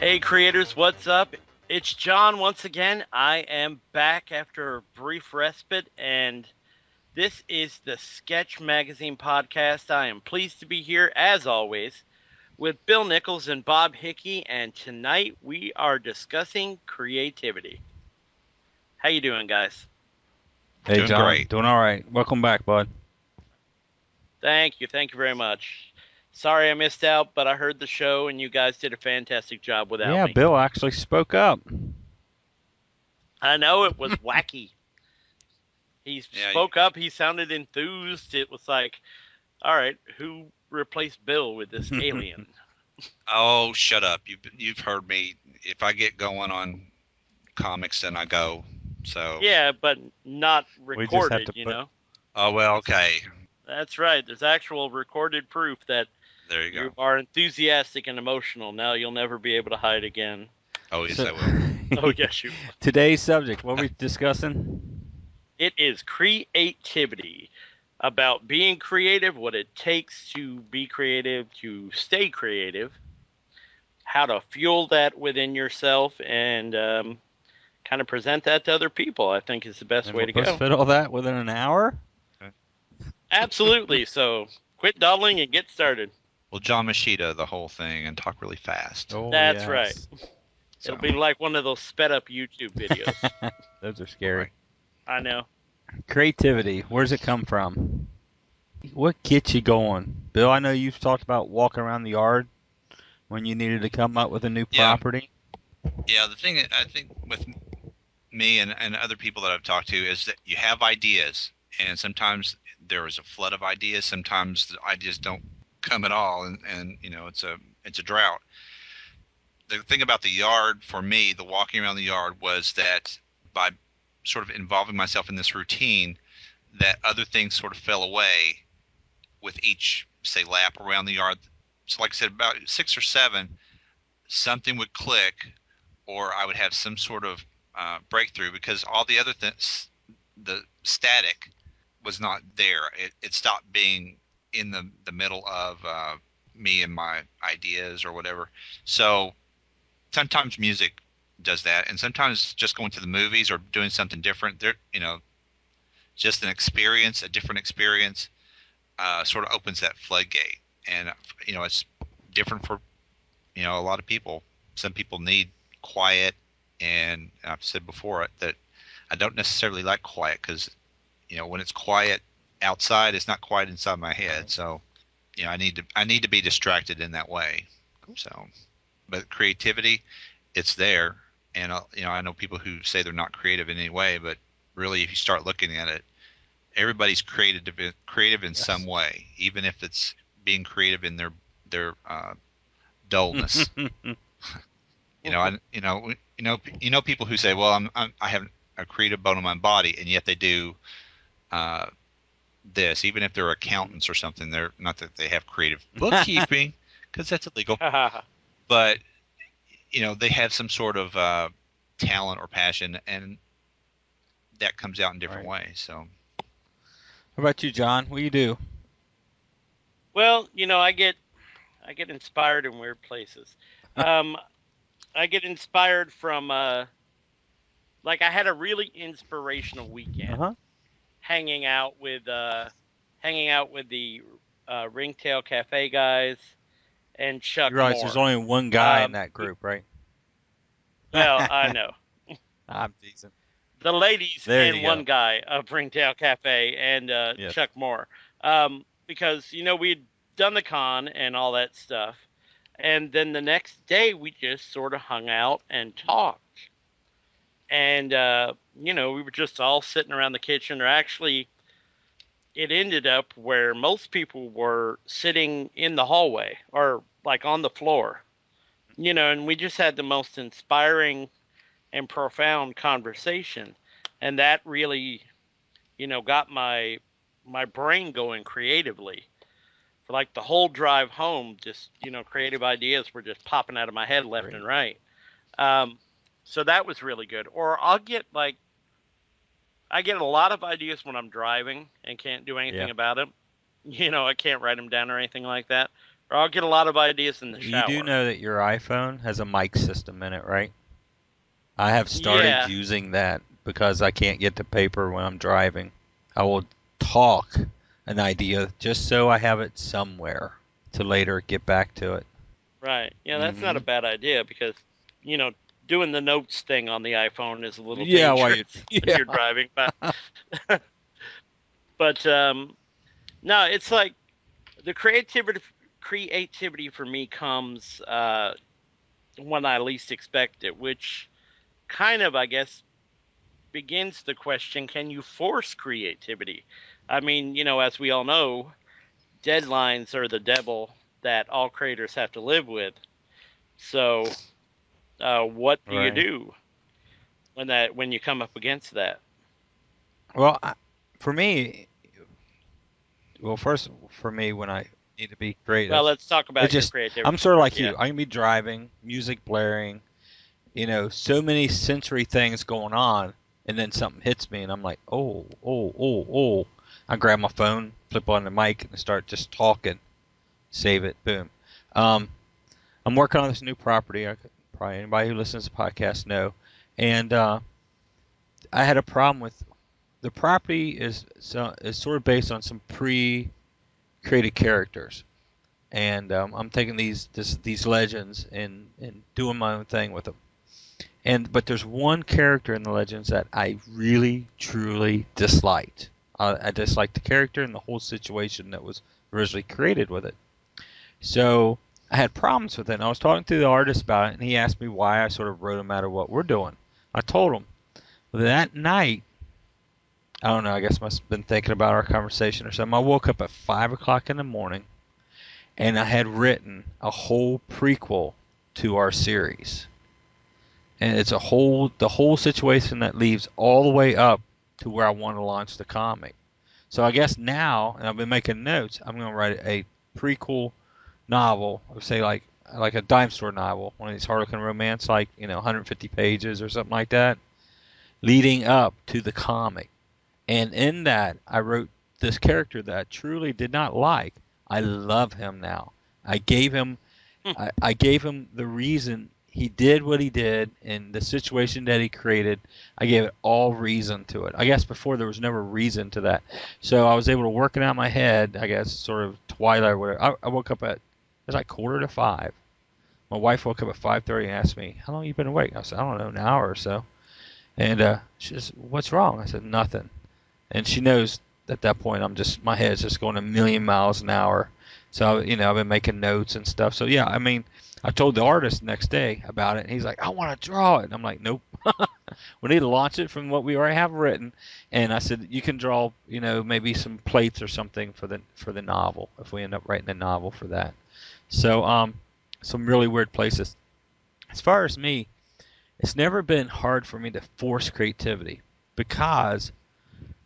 Hey creators, what's up? It's John once again. I am back after a brief respite, and this is the Sketch Magazine podcast. I am pleased to be here, as always, with Bill Nichols and Bob Hickey, and tonight we are discussing creativity. How you doing, guys? Hey, Doing John. great. Doing all right. Welcome back, bud. Thank you very much. Sorry I missed out, but I heard the show, and you guys did a fantastic job without Yeah, me. Bill actually spoke up. I know it was wacky. He Yeah. spoke up. He sounded enthused. It was like, all right, who replaced Bill with this alien? Oh, shut up. You've heard me. If I get going on comics, then I go. So. Yeah, but not We just have recorded, to you put. know? Oh well. Okay. That's right. There's actual recorded proof that There you go. you are enthusiastic and emotional. Now you'll never be able to hide again. Oh yes, So, I will. Oh, yes, you. today's subject, what are we discussing? It is creativity. About being creative, what it takes to be creative, to stay creative, how to fuel that within yourself, and kind of present that to other people, I think is the best And way we're to supposed to go. fit all that within an hour? Okay. Absolutely. So quit dawdling and get started. Well, John Machida, the whole thing, and talk really fast. Oh, That's right. yes. So. It'll be like one of those sped up YouTube videos. Those are All scary. right. I know. Creativity, where's it come from? What gets you going? Bill, I know you've talked about walking around the yard when you needed to come up with a new Yeah. property. Yeah. The thing I think with me and other people that I've talked to is that you have ideas, and sometimes there is a flood of ideas. Sometimes the ideas don't come at all, and it's a drought. The thing about the yard for me, the walking around the yard, was that by sort of involving myself in this routine, that other things sort of fell away with each, say, lap around the yard. So, like I said, about 6 or 7, something would click, or I would have some sort of breakthrough because all the other things, the static, was not there. It stopped being in the middle of me and my ideas or whatever. So sometimes music does that, and sometimes just going to the movies or doing something different. Just an experience, a different experience, sort of opens that floodgate, and it's different for a lot of people. Some people need quiet, and I've said before that I don't necessarily like quiet because when it's quiet outside, it's not quiet inside my head. So I need to be distracted in that way. So, but creativity, it's there, and I know people who say they're not creative in any way, but really, if you start looking at it, everybody's creative in some Yes. way, even if it's being creative in their dullness. People who say, "Well, I have a creative bone in my body," and yet they do uh, this, even if they're accountants or something. They're not that they have creative bookkeeping because that's illegal, but they have some sort of talent or passion, and that comes out in different Right. ways. So, What about you, John? What do you do? Well, I get inspired in weird places. Um, I get inspired from like I had a really inspirational weekend Uh-huh. hanging out with the Ringtail Cafe guys and You Chuck realize there's Moore. only one guy in Um, that group, right? well, I know I'm teasing. the ladies There and you one go. guy of Ringtail Cafe and Yes. Chuck Moore, because we'd done the con and all that stuff, and then the next day we just sort of hung out and talked, and we were just all sitting around the kitchen. Or actually, it ended up where most people were sitting in the hallway or like on the floor, and we just had the most inspiring and profound conversation, and that really got my brain going creatively for like the whole drive home. Just creative ideas were just popping out of my head left and Great. right. um, so that was really good. Or I get a lot of ideas when I'm driving and can't do anything Yeah. about it. I can't write them down or anything like that. or I'll get a lot of ideas in the You do shower. know that your iPhone has a mic system in it, right? I have started Yeah, using that because I can't get to paper when I'm driving. I will talk an idea just so I have it somewhere to later get back to it. right. Yeah, that's not Hmm. a bad idea because, you know, doing the notes thing on the iPhone is a little Yeah, while dangerous you when yeah. you're driving. But no, it's like the creativity for me comes when I least expect it, which kind of, I guess, begins the question: can you force creativity? I mean, as we all know, deadlines are the devil that all creators have to live with. So, what do you Right. do when you come up against that? Well, for me, well, first for me, when I need to be Well, creative, let's talk it about your just I'm creativity sort of first. like Yeah. you. I can be driving, music blaring, so many sensory things going on, and then something hits me, and I'm like, oh, oh, oh, oh. I grab my phone, flip on the mic, and start just talking. Save it, boom. Um, I'm working on this new property. Probably anybody who listens to the podcast know, and I had a problem with the property is sort of based on some pre-created characters, and I'm taking these legends and doing my own thing with them. But there's one character in the legends that I really truly disliked. I disliked the character and the whole situation that was originally created with it. So I had problems with it. And I was talking to the artist about it, and he asked me why I sort of wrote him out of what we're doing. I told him that night. I don't know. I guess I must have been thinking about our conversation or something. I woke up at 5 o'clock in the morning, and I had written a whole prequel to our series. And it's the whole situation that leads all the way up to where I want to launch the comic. So I guess now, and I've been making notes, I'm going to write a prequel novel, or say like a dime store novel, one of these Harlequin romance, like 150 pages or something like that, leading up to the comic. And in that, I wrote this character that I truly did not like. I love him now. I gave him I gave him the reason he did what he did and the situation that he created. I gave it all reason to it. I guess before there was never reason to that. So I was able to work it out in my head, I guess, sort of twilight or whatever. I woke up it was like 4:45. My wife woke up at 5:30 and asked me, "How long you been awake?" I said, "I don't know, an hour or so." And she says, "What's wrong?" I said, "Nothing." And she knows at that point my head's just going a million miles an hour. So I've been making notes and stuff. So yeah, I mean, I told the artist the next day about it, and he's like, "I want to draw it." And I'm like, "Nope, we need to launch it from what we already have written." And I said, "You can draw, maybe some plates or something for the novel if we end up writing a novel for that." So some really weird places. As far as me, it's never been hard for me to force creativity because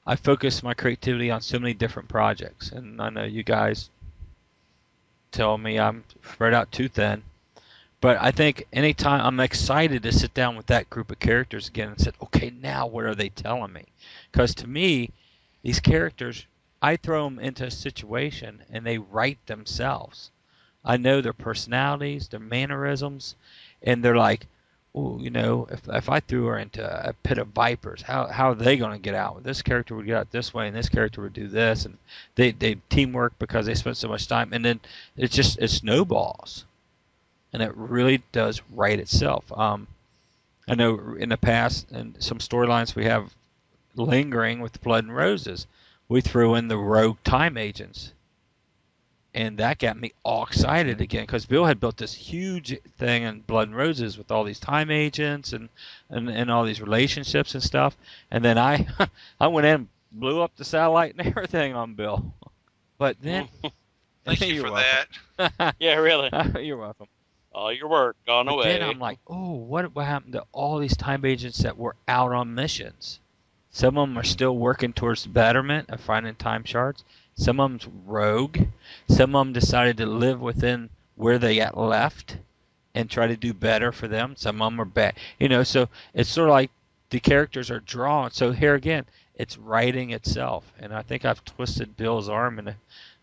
I focus my creativity on so many different projects, and I know you guys tell me I'm spread out too thin. But I think anytime I'm excited to sit down with that group of characters again and say, okay, now what are they telling me? Because to me, these characters, I throw them into a situation and they write themselves. I know their personalities, their mannerisms, and they're like, oh, if I threw her into a pit of vipers, how are they going to get out? This character would get out this way, and this character would do this, and they teamwork because they spent so much time, and then it snowballs, and it really does write itself. I know in the past, and some storylines we have lingering with Blood and Roses, we threw in the rogue time agents, and that got me all excited again because Bill had built this huge thing in Blood and Roses with all these time agents and all these relationships and stuff. And then I I went in and blew up the satellite and everything on Bill. But then Thank you you're for welcome. that. Yeah, really. You're welcome. All your work gone But then away. I'm like, oh, what happened to all these time agents that were out on missions? Some of them are still working towards the betterment of finding time shards. Some of them's rogue. Some of them decided to live within where they got left and try to do better for them. Some of them are bad. So it's sort of like the characters are drawn. So here again, it's writing itself. And I think I've twisted Bill's arm into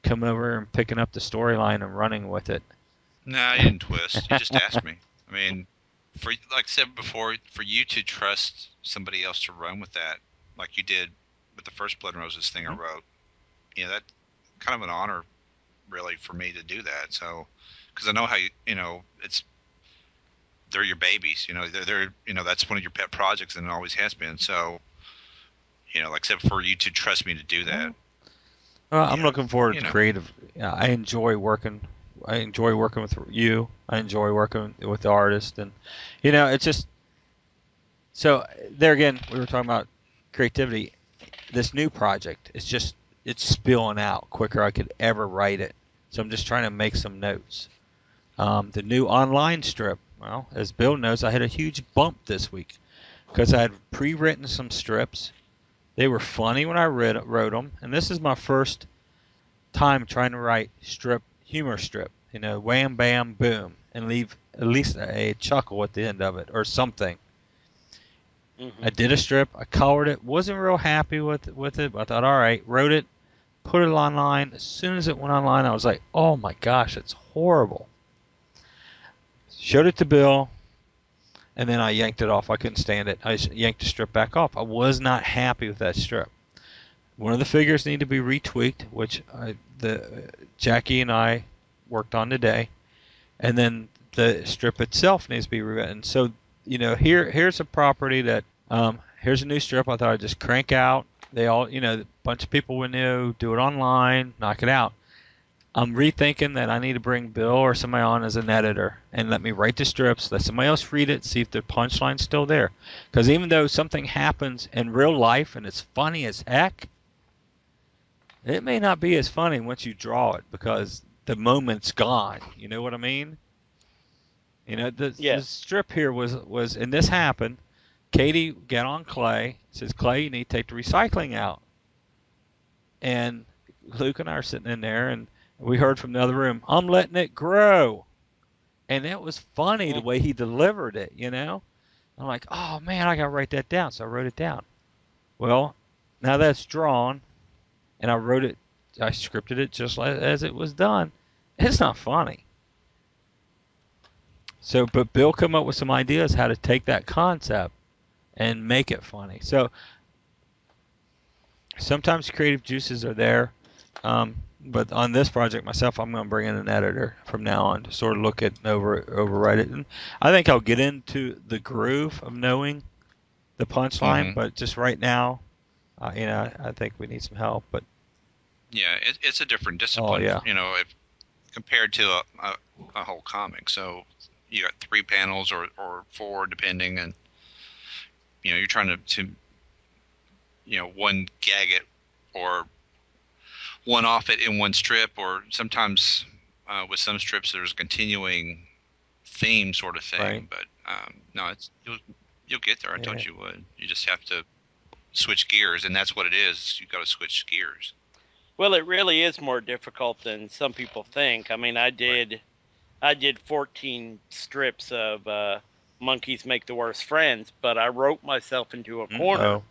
coming over and picking up the storyline and running with it. No, you didn't twist. You just asked me. I mean, for like I said before, for you to trust somebody else to run with that, like you did with the first Blood and Roses thing I wrote, that's kind of an honor, really, for me to do that. So, because I know how they're your babies. They're that's one of your pet projects, and it always has been. So, like I said, for you to trust me to do that. Well, I'm looking forward to creative. I enjoy working. I enjoy working with you. I enjoy working with the artist, and it's just so. There again, we were talking about creativity. This new project is it's spilling out quicker I could ever write it. So I'm just trying to make some notes. The new online strip. Well, as Bill knows, I had a huge bump this week because I had pre-written some strips. They were funny when I wrote them, and this is my first time trying to write humor strip. Wham, bam, boom, and leave at least a chuckle at the end of it or something. I did a strip. I colored it. Wasn't real happy with it. But I thought, all right, wrote it, put it online. As soon as it went online, I was like, oh my gosh, it's horrible. Showed it to Bill, and then I yanked it off. I couldn't stand it. I yanked the strip back off. I was not happy with that strip. One of the figures need to be retweaked, which Jackie and I worked on today, and then the strip itself needs to be rewritten. So, here's a property that here's a new strip I thought I'd just crank out. They all, a bunch of people would know, do it online, knock it out. I'm rethinking that I need to bring Bill or somebody on as an editor and let me write the strips, let somebody else read it, see if the punchline's still there. Because even though something happens in real life and it's funny as heck, it may not be as funny once you draw it because the moment's gone. You know what I mean? The strip here was, and this happened. Katie got on Clay, says, Clay, you need to take the recycling out. And Luke and I are sitting in there, and we heard from the other room, I'm letting it grow. And it was funny the way he delivered it, I'm like, oh, man, I got to write that down. So I wrote it down. Well, now that's drawn, and I scripted it just as it was done. It's not funny. So, but Bill came up with some ideas how to take that concept and make it funny. So sometimes creative juices are there. But on this project myself, I'm going to bring in an editor from now on to sort of look at and overwrite it. And I think I'll get into the groove of knowing the punchline, but just right now, I think we need some help. But yeah, it's a different discipline. Oh, yeah. Compared to a whole comic. So you got 3 panels or 4 depending, and you're trying to one gag it or one off it in one strip, or sometimes with some strips there's a continuing theme sort of thing. Right. But no, you'll get there. I told you would. You just have to switch gears, and that's what it is. You've got to switch gears. Well, it really is more difficult than some people think. I mean, I did 14 strips of Monkeys Make the Worst Friends, but I wrote myself into a corner. Oh.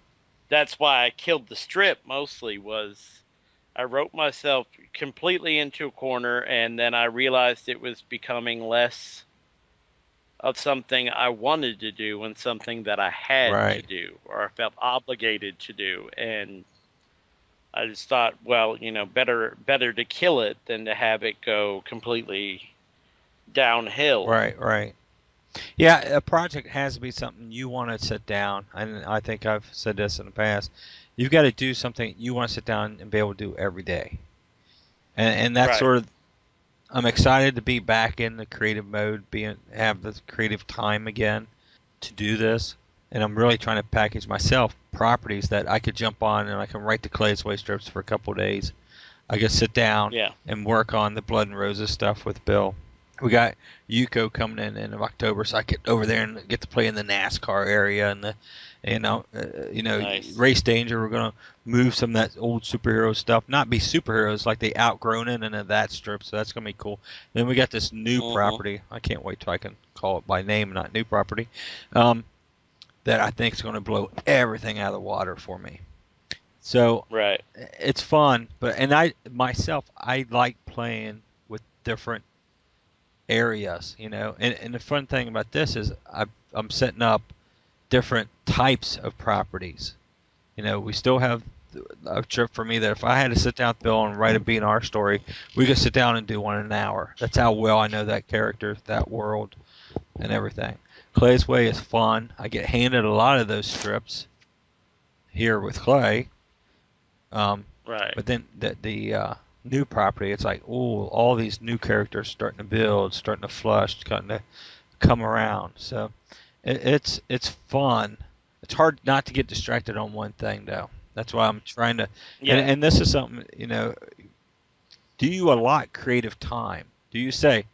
That's why I killed the strip mostly, was I wrote myself completely into a corner, and then I realized it was becoming less of something I wanted to do and something that I had to do, or I felt obligated to do. And I just thought, well, better to kill it than to have it go completely downhill. Right. Yeah, a project has to be something you want to sit down, and I think I've said this in the past. You've got to do something you want to sit down and be able to do every day. And that's sort of, I'm excited to be back in the creative mode, have the creative time again to do this. And I'm really trying to package myself properties that I could jump on and I can write the Clay's Way strips for a couple of days. I can sit down and work on the Blood and Roses stuff with Bill. We got Yuko coming in October, so I get over there and get to play in the NASCAR area and the, nice. Race Danger. We're gonna move some of that old superhero stuff, not be superheroes like they outgrown it into that strip. So that's gonna be cool. Then we got this new property. I can't wait till I can call it by name, not new property. That I think is going to blow everything out of the water for me. So Right. it's fun, but and I myself I like playing with different areas, and the fun thing about this is I'm setting up different types of properties. We still have a trip for me that if I had to sit down with Bill and write a B&R story, we could sit down and do one in an hour. That's how well I know that character, that world, and everything. Clay's Way is fun. I get handed a lot of those strips here with Clay, Right. but then the new property, it's like, oh, all these new characters starting to build, starting to flush, starting to come around. So it's fun. It's hard not to get distracted on one thing though. That's why I'm trying to. And Yeah. and this is something, do you allot creative time? Do you say,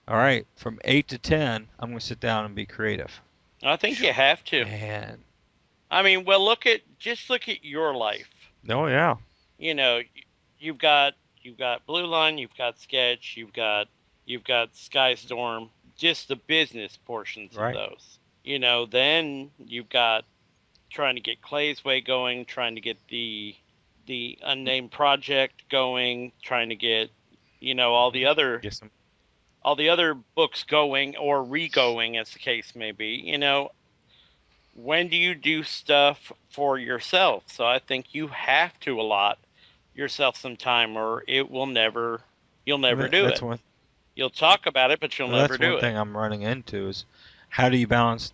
all right, from 8 to 10, I'm going to sit down and be creative? I think you have to. Man, I mean, well, just look at your life. oh yeah, You know, you've got Blue Line, you've got Sketch, you've got Skystorm, just the business portions of right. those. Then you've got trying to get Clay's Way going, trying to get the unnamed project going, trying to get Get some. all the other books going or re-going as the case may be. When do you do stuff for yourself? So I think you have to allot yourself some time or you'll never do That's it. one. You'll talk about it, but you'll Well, never that's one do it. thing I'm running into is how do you balance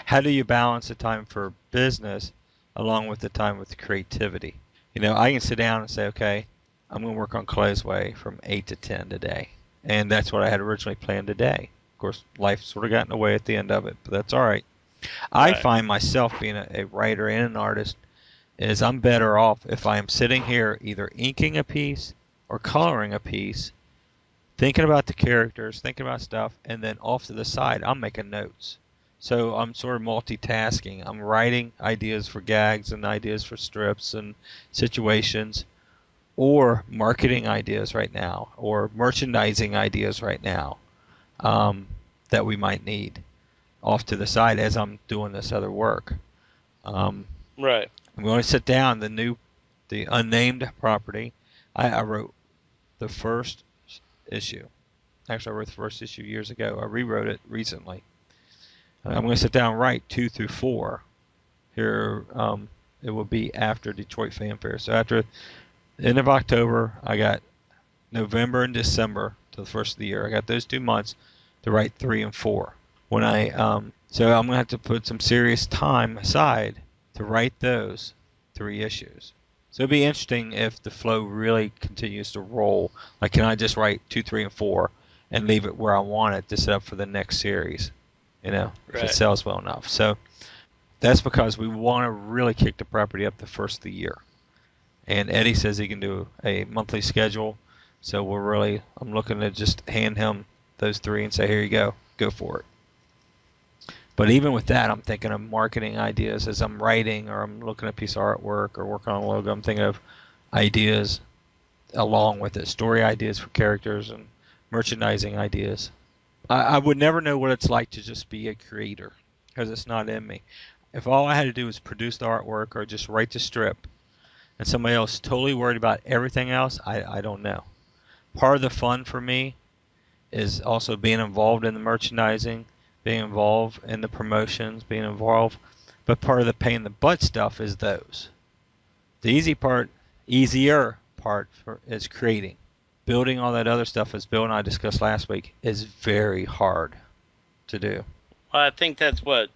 how do you balance the time for business along with the time with creativity? I can sit down and say, okay, I'm going to work on Clay's Way from 8 to 10 today, and that's what I had originally planned today. Of course, life sort of got in the way at the end of it, but that's all right. I Right. find myself being a writer and an artist is I'm better off if I am sitting here either inking a piece or coloring a piece, thinking about the characters, thinking about stuff, and then off to the side, I'm making notes. So I'm sort of multitasking. I'm writing ideas for gags and ideas for strips and situations, or marketing ideas right now, or merchandising ideas right now um, that we might need off to the side as I'm doing this other work. Um, Right. I'm going to sit down the unnamed property. I wrote the first issue. Actually, I wrote the first issue years ago. I rewrote it recently. I'm going to sit down and write 2 through 4. Here, it will be after Detroit Fan Fair. So after the end of October, I got November and December to the first of the year. I got those 2 months to write 3 and 4. So I'm gonna have to put some serious time aside to write those 3 issues. So it'd be interesting if the flow really continues to roll. Like, can I just write 2, 3, and 4 and leave it where I want it to set up for the next series? If it Right. sells well enough. So that's because we want to really kick the property up the first of the year. And Eddie says he can do a monthly schedule. So I'm looking to just hand him those 3 and say, here you go for it. But even with that, I'm thinking of marketing ideas as I'm writing or I'm looking at a piece of artwork or working on a logo. I'm thinking of ideas along with it, story ideas for characters and merchandising ideas. I would never know what it's like to just be a creator because it's not in me. If all I had to do was produce the artwork or just write the strip and somebody else is totally worried about everything else, I don't know. Part of the fun for me is also being involved in the merchandising, being involved in the promotions, being involved. But part of the pain in the butt stuff is those. The easier part is creating. Building all that other stuff, as Bill and I discussed last week, is very hard to do. Well, I think that's what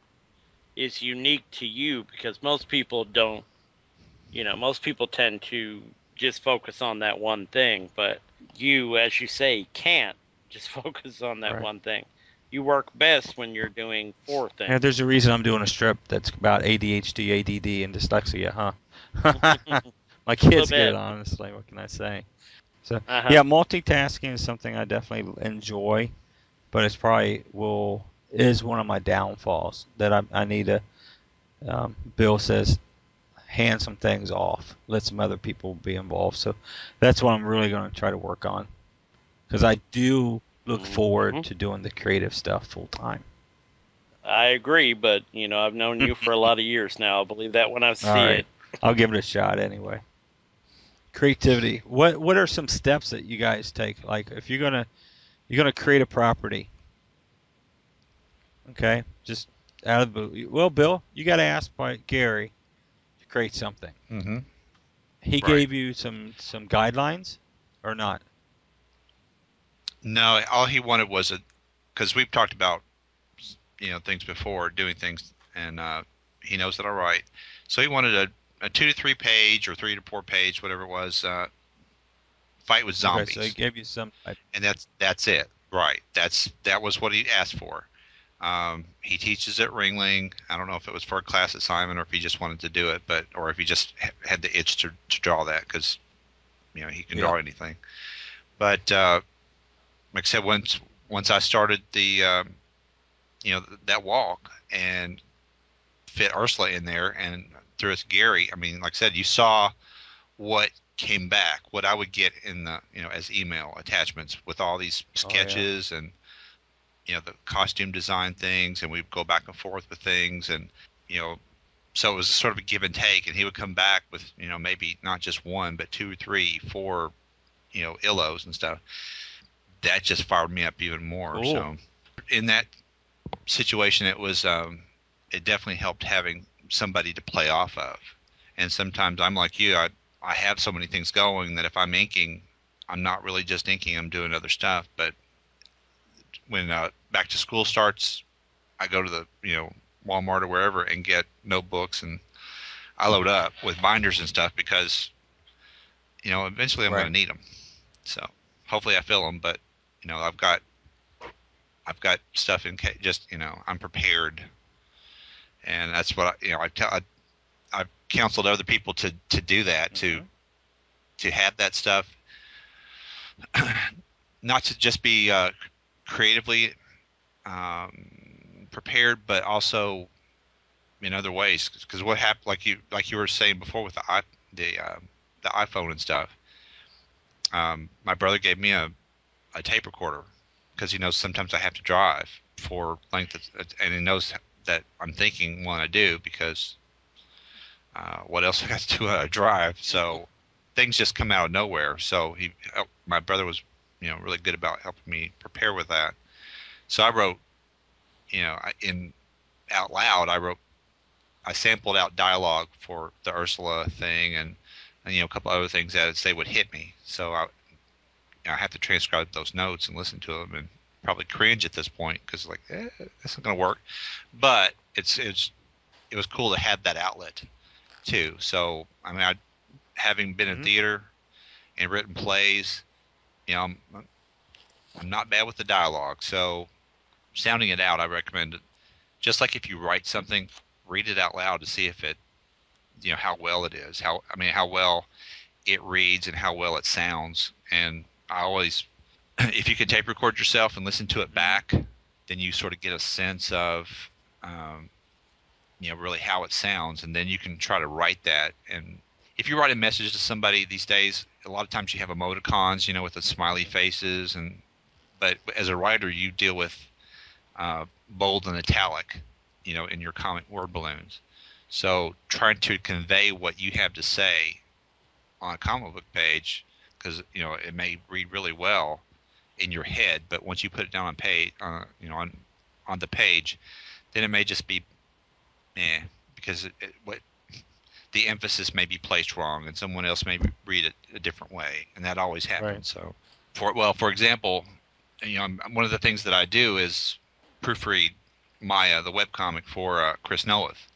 is unique to you because most people tend to just focus on that one thing, but you, as you say, can't just focus on that Right. one thing. You work best when you're doing 4 Yeah, things. there's a reason I'm doing a strip that's about ADHD, ADD, and dyslexia, huh? My A little kids get it, bit. honestly. What can I say? So, Uh-huh. yeah, multitasking is something I definitely enjoy, but it's probably is one of my downfalls that I need to. Bill says hand some things off, let some other people be involved. So that's what I'm really going to try to work on because I do look forward Hmm. to doing the creative stuff full time. I agree, but I've known you for a lot of years now. I believe that when I All see right. it. I'll give it a shot anyway. Creativity. What are some steps that you guys take? Like if you're gonna create a property, okay? Just out of the well, Bill, you got to ask by Gary to create something. Mm-hmm. He Right. gave you some guidelines or not? No, all he wanted was because we've talked about things before, doing things, and he knows that I write, so he wanted a 2 to 3 page or 3 to 4 page, whatever it was, fight with Okay, so he zombies, gave you some. and that's it. Right. That was what he asked for. He teaches at Ringling. I don't know if it was for a class assignment or if he just wanted to do it, or if he just had the itch to draw that because he can draw anything. But like I said, once I started that walk and fit Ursula in there and threw it to Gary, I mean, like I said, you saw what came back, what I would get in the as email attachments with all these sketches and the costume design things, and we'd go back and forth with things, and so it was sort of a give and take, and he would come back with maybe not just one but 2, 3, 4 illos and stuff. That just fired me up even more. Cool. So in that situation, it definitely helped having somebody to play off of. And sometimes I'm like you, I have so many things going that if I'm inking, I'm not really just inking, I'm doing other stuff. But when back to school starts, I go to the Walmart or wherever and get notebooks, and I load up with binders and stuff because eventually I'm going to need them. So hopefully I fill them, but I've got stuff in case, just I'm prepared, and that's what I've counseled other people to do that, to have that stuff, not to just be creatively prepared, but also in other ways. Because what happened, like you were saying before with the iPhone and stuff, my brother gave me a tape recorder because he knows sometimes I have to drive for length and he knows that I'm thinking when I do, because what else I got to do when I drive. So things just come out of nowhere. So my brother was really good about helping me prepare with that. So I wrote in out loud, I sampled out dialogue for the Ursula thing, and a couple other things that they would hit me. So I have to transcribe those notes and listen to them and probably cringe at this point because that's not going to work. But it was cool to have that outlet too. So I mean, having been in theater and written plays, I'm not bad with the dialogue. So sounding it out, I recommend it. Just like if you write something, read it out loud to see if it, how well it is, how well it reads and how well it sounds. And I always, if you can tape record yourself and listen to it back, then you sort of get a sense of, really how it sounds, and then you can try to write that. And if you write a message to somebody these days, a lot of times you have emoticons, with the smiley faces, but as a writer, you deal with bold and italic, in your comic word balloons. So trying to convey what you have to say on a comic book page, because it may read really well in your head, but once you put it down on page, on the page, then it may just be, because what the emphasis may be placed wrong, and someone else may read it a different way, and that always happens. Right. So, for example, one of the things that I do is proofread Maya, the webcomic for Chris Noweth,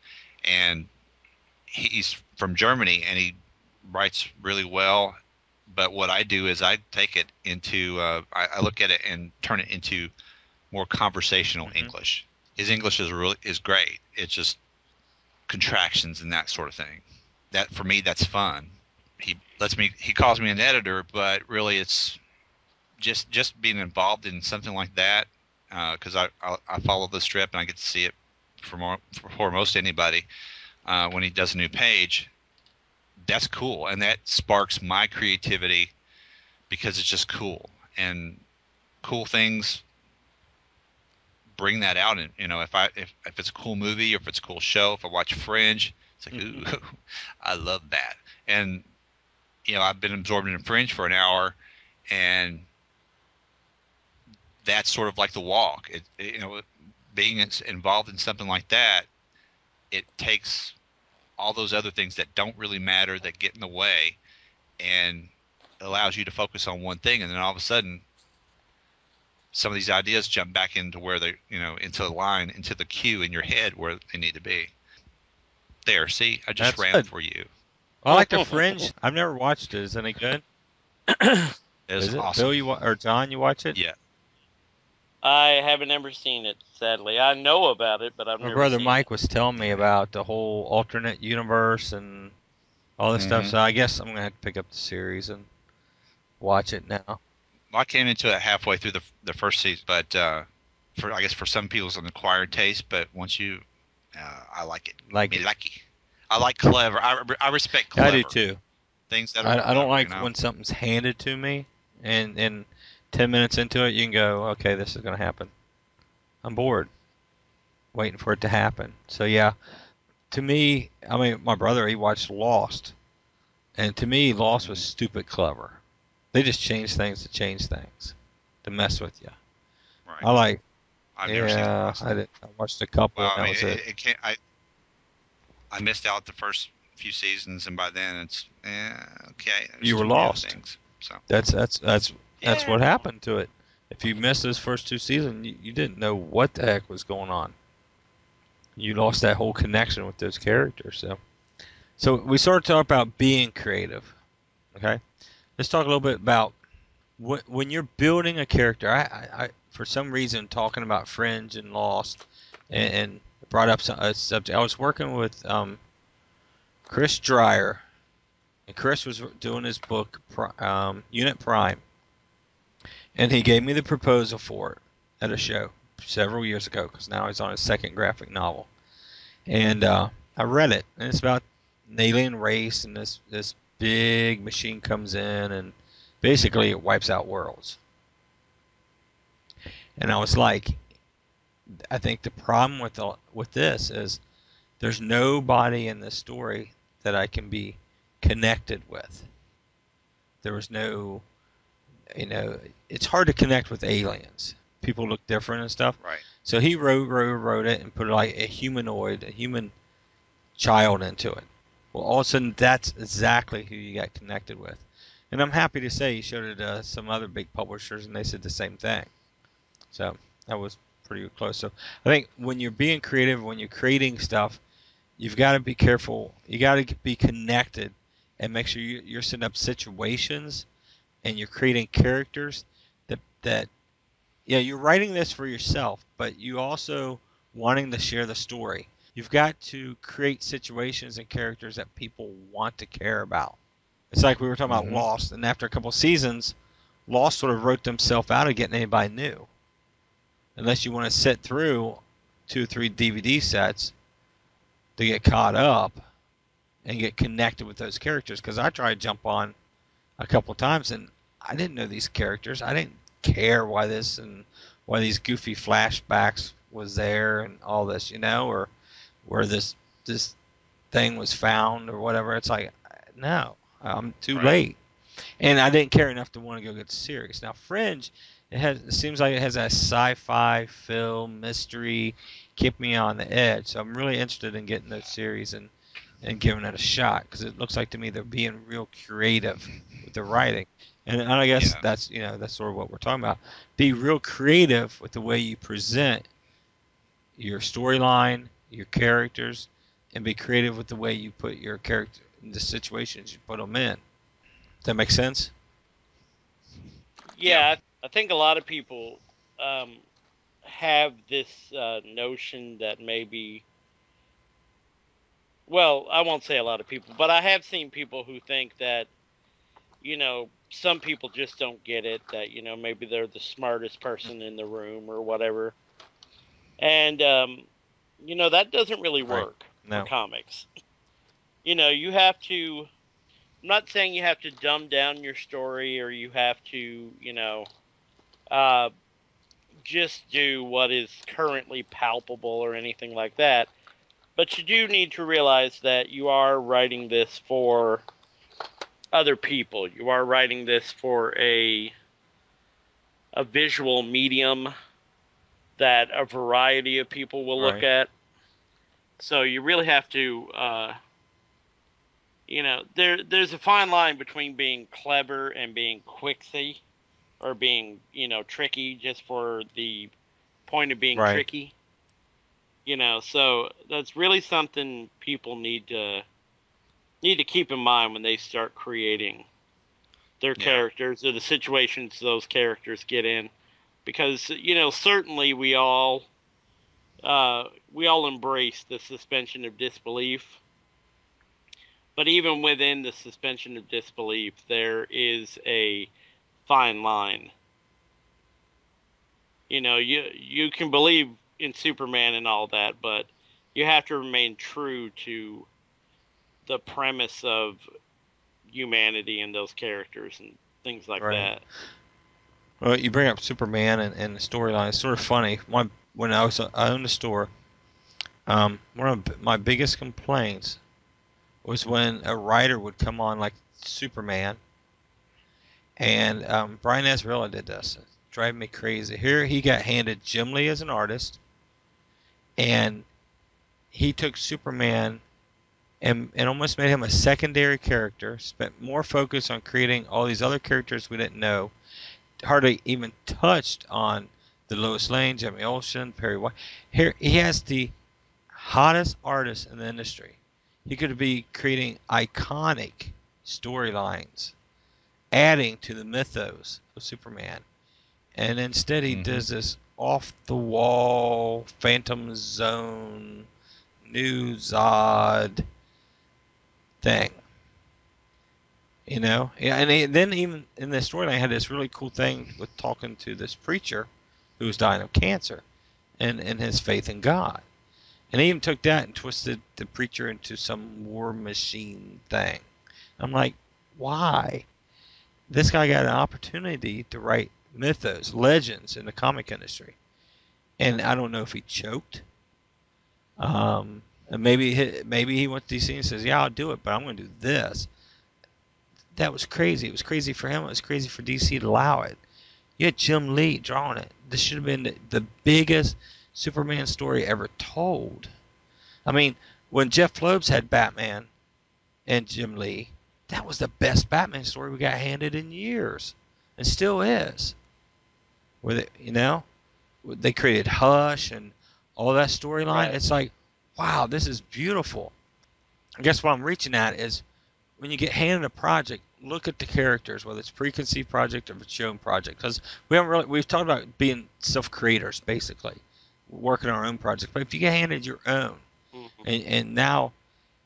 and he's from Germany and he writes really well. But what I do is I take it into I look at it and turn it into more conversational English. His English is great. It's just contractions and that sort of thing. That for me, that's fun. He calls me an editor, but really it's just being involved in something like that, because I follow the strip and I get to see it for most anybody when he does a new page. That's cool, and that sparks my creativity because it's just cool, and cool things bring that out. And if it's a cool movie or if it's a cool show, if I watch Fringe, it's like, ooh, I love that. And I've been absorbed in Fringe for an hour, and that's sort of like the walk. Being involved in something like that, it takes all those other things that don't really matter, that get in the way, and allows you to focus on one thing. And then all of a sudden, some of these ideas jump back into where they, into the line, into the queue in your head where they need to be. There, see, I just That's ran good. for you. I like the Fringe. I've never watched it. Is it any good? It's Is it? awesome. Bill, or John, you watch it? Yeah. I haven't ever seen it, sadly. I know about it, but I've My never brother seen Mike it. was telling me about the whole alternate universe and all this stuff, Mhm. so I guess I'm gonna have to pick up the series and watch it now. Well, I came into it halfway through the first season, but I guess for some people it's an acquired taste. But once I like it. Like Me it. lucky. I like clever. I respect I do clever too. things that are I don't clever. like when something's handed to me and 10 minutes into it you can go, okay, this is gonna happen. I'm bored, waiting for it to happen. So yeah, to me, I mean, my brother he watched Lost, and to me, Lost was stupid clever. They just changed things to change things, to mess with you. Right. I like, I've never seen yeah, Lost. I watched a couple, Well, and I that mean, was it. it can't. I missed out the first few seasons, and by then it's okay. There's You were too many other lost. things. So That's yeah, what happened to it. If you missed those first two seasons, you didn't know what the heck was going on. You lost that whole connection with those characters. So we started talking about being creative. Okay, let's talk a little bit about when you're building a character. I for some reason talking about Fringe and Lost, and brought up a subject. I was working with Chris Dreyer, and Chris was doing his book Unit Prime, and he gave me the proposal for it at a show several years ago because now he's on his second graphic novel, and I read it, and it's about an alien race, and this big machine comes in, and basically it wipes out worlds. And I was like, I think the problem with this is there's nobody in this story that I can be connected with. There was no, it's hard to connect with aliens. People look different and stuff. right. So he wrote it and put like a humanoid, a human child into it. Well, all of a sudden, that's exactly who you got connected with. And I'm happy to say he showed it to some other big publishers, and they said the same thing. So that was pretty close. So I think when you're being creative, when you're creating stuff, you've got to be careful. You got to be connected and make sure you're setting up situations and you're creating characters that yeah, you're writing this for yourself, but you also wanting to share the story. You've got to create situations and characters that people want to care about. It's like we were talking about Mm-hmm. Lost, and after a couple seasons, Lost sort of wrote themselves out of getting anybody new. Unless you want to sit through 2 or 3 DVD sets to get caught up and get connected with those characters. Because I tried to jump on a couple times and I didn't know these characters. I didn't care why these goofy flashbacks was there and all this, or where this thing was found or whatever. It's like, no, I'm too Right. late. And I didn't care enough to want to go get serious. Now, Fringe, it seems like it has that sci-fi film mystery, keep me on the edge. So I'm really interested in getting those series and giving it a shot because it looks like to me they're being real creative with the writing. And I guess Yeah. that's sort of what we're talking about. Be real creative with the way you present your storyline, your characters, and be creative with the way you put your character in the situations you put them in. Does that make sense? Yeah. Yeah, I think a lot of people um, have this notion that maybe, well, I won't say a lot of people, but I have seen people who think that, some people just don't get it, that, maybe they're the smartest person in the room or whatever. And, that doesn't really Right. work for No. comics. You have to, I'm not saying you have to dumb down your story or you have to, uh, just do what is currently palpable or anything like that. But you do need to realize that you are writing this for other people. You are writing this for a visual medium that a variety of people will look Right. at. So you really have to, there's a fine line between being clever and being quixy, or being, tricky just for the point of being Right. tricky. So that's really something people need to keep in mind when they start creating their Yeah. characters or the situations those characters get in, because certainly we all embrace the suspension of disbelief, but even within the suspension of disbelief there is a fine line. You can believe in Superman and all that, but you have to remain true to the premise of humanity and those characters and things like Right. that. Well, you bring up Superman and the storyline. It's sort of funny. When I owned a store, one of my biggest complaints was when a writer would come on like Superman, and Brian Azzarello did this. It drove me crazy. Here he got handed Jim Lee as an artist, and he took Superman and almost made him a secondary character. Spent more focus on creating all these other characters we didn't know. Hardly even touched on the Lois Lane, Jimmy Olsen, Perry White. Here he has the hottest artist in the industry. He could be creating iconic storylines, adding to the mythos of Superman. And instead he does this off the wall, Phantom Zone, New Zod thing. Yeah, and then even in the storyline, I had this really cool thing with talking to this preacher who was dying of cancer, and his faith in God. And he even took that and twisted the preacher into some war machine thing. I'm like, why? This guy got an opportunity to write mythos, legends in the comic industry, and I don't know if he choked. And maybe he went to DC and says, "Yeah, I'll do it, but I'm going to do this." That was crazy. It was crazy for him. It was crazy for DC to allow it. You had Jim Lee drawing it. This should have been the biggest Superman story ever told. I mean, when Jeff Loebs had Batman and Jim Lee, that was the best Batman story we got handed in years, and still is. Where they created Hush and all that storyline. Right. It's like, wow, this is beautiful. I guess what I'm reaching at is when you get handed a project, look at the characters, whether it's preconceived project or it's your own project, because we've talked about being self-creators basically, working on our own project. But if you get handed your own, Mm-hmm. and now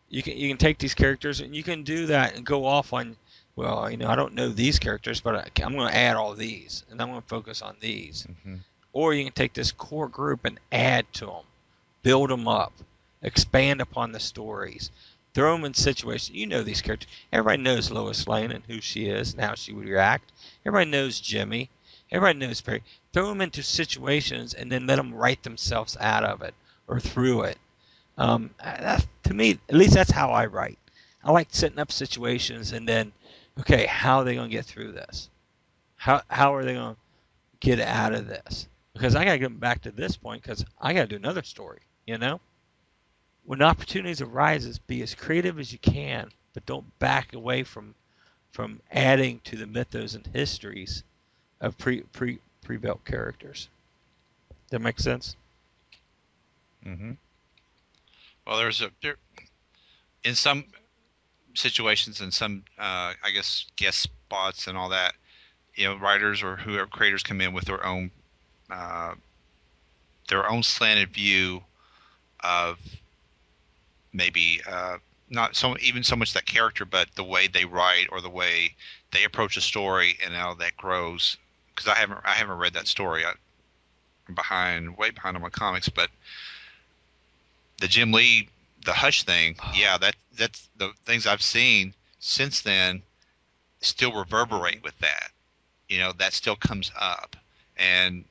you can take these characters and you can do that and go off on, well, I don't know these characters, but I'm going to add all these and I'm going to focus on these. Or you can take this core group and add to them, build them up, expand upon the stories, throw them in situations. You know these characters. Everybody knows Lois Lane and who she is and how she would react. Everybody knows Jimmy. Everybody knows Perry. Throw them into situations and then let them write themselves out of it or through it. To me, at least that's how I write. I like setting up situations and then, okay, how are they going to get through this? How are they going to get out of this? Because I got to get them back to this point because I got to do another story, When opportunities arises, be as creative as you can, but don't back away from adding to the mythos and histories of pre-built characters. Does that make sense? Well, there in some situations and some I guess guest spots and all that, writers or whoever creators come in with uh, their own slanted view of maybe not so much that character, but the way they write or the way they approach a story and how that grows. Because I haven't read that story. I'm way behind on my comics, but the Jim Lee, the Hush thing, yeah, that's the things I've seen since then still reverberate with that. That still comes up, and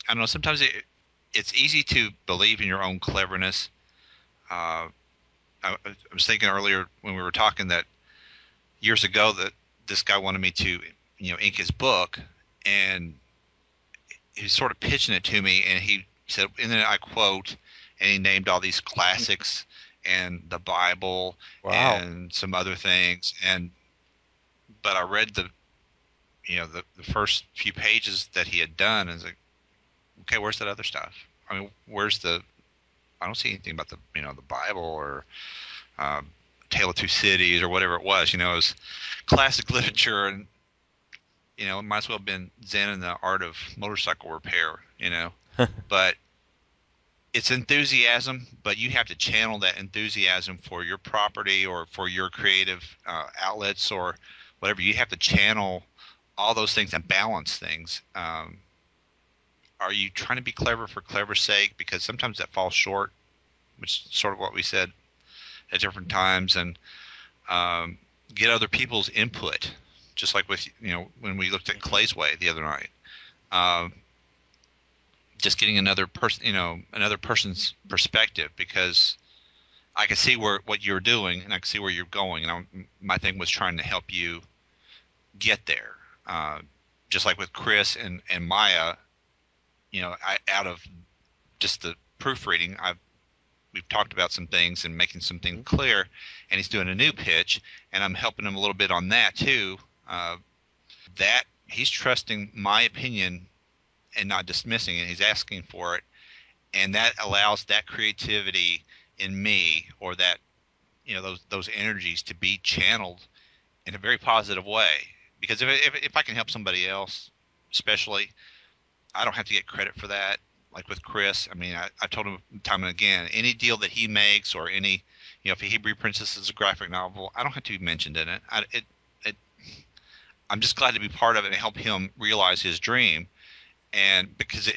I don't know. Sometimes it's easy to believe in your own cleverness. Uh, I was thinking earlier when we were talking that years ago that this guy wanted me to, ink his book, and he was sort of pitching it to me, and he said, and then I quote, and he named all these classics and the Bible Wow. and some other things, and but I read the first few pages that he had done, and I was like, okay, where's that other stuff? I mean, where's the? I don't see anything about the Bible or um, Tale of Two Cities or whatever it was. It was classic literature, and it might as well have been Zen in the art of motorcycle repair. But it's enthusiasm, but you have to channel that enthusiasm for your property or for your creative outlets or whatever. You have to channel all those things and balance things. Are you trying to be clever for clever's sake? Because sometimes that falls short, which is sort of what we said at different times, and get other people's input, just like with when we looked at Clay's Way the other night. Um, just getting another person, another person's perspective, because I could see what you're doing, and I could see where you're going, and my thing was trying to help you get there. Uh, just like with Chris and Maya, out of just the proofreading, we've talked about some things and making some things clear, and he's doing a new pitch, and I'm helping him a little bit on that too. That he's trusting my opinion and not dismissing it. He's asking for it, and that allows that creativity in me, or that those energies, to be channeled in a very positive way. Because if I can help somebody else, especially, I don't have to get credit for that. Like with Chris, I mean, I told him time and again, any deal that he makes, or any, if he reprints this as a graphic novel, I don't have to be mentioned in it. I'm just glad to be part of it and help him realize his dream. And because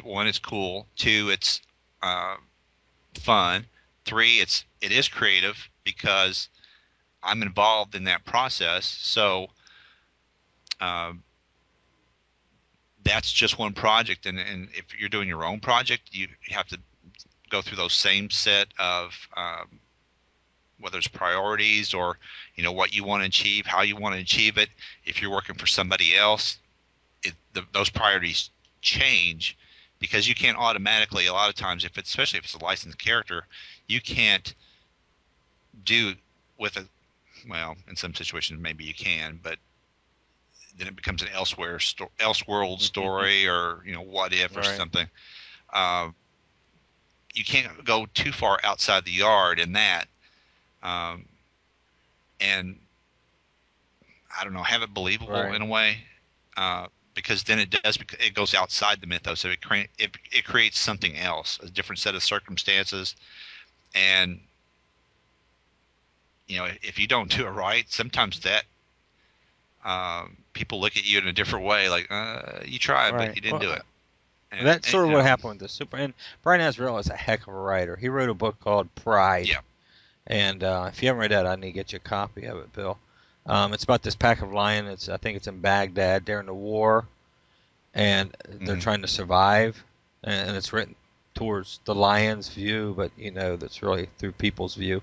one, it's cool. Two, it's uh, fun. Three, it is creative because I'm involved in that process. So um, that's just one project, and if you're doing your own project, you have to go through those same set of whether it's priorities or what you want to achieve, how you want to achieve it. If you're working for somebody else, those priorities change, because you can't automatically, a lot of times, especially if it's a licensed character, you can't do with a, well, in some situations maybe you can, but then it becomes an elseworld story, or what if, or Right. something. Uh, you can't go too far outside the yard in that, um, and I don't know, have it believable Right. in a way, because then it goes outside the mythos. So it creates something else, a different set of circumstances, and if you don't do it right, sometimes that people look at you in a different way, like you tried, but Right. you didn't do Well, it. And, that's sort of what happened with the super. And Brian Azzarello is a heck of a writer. He wrote a book called Pride, yeah, and if you haven't read that, I need to get you a copy of it, Bill. It's about this pack of lions. I think it's in Baghdad during the war, and they're hmm trying to survive. And it's written towards the lions' view, but that's really through people's view.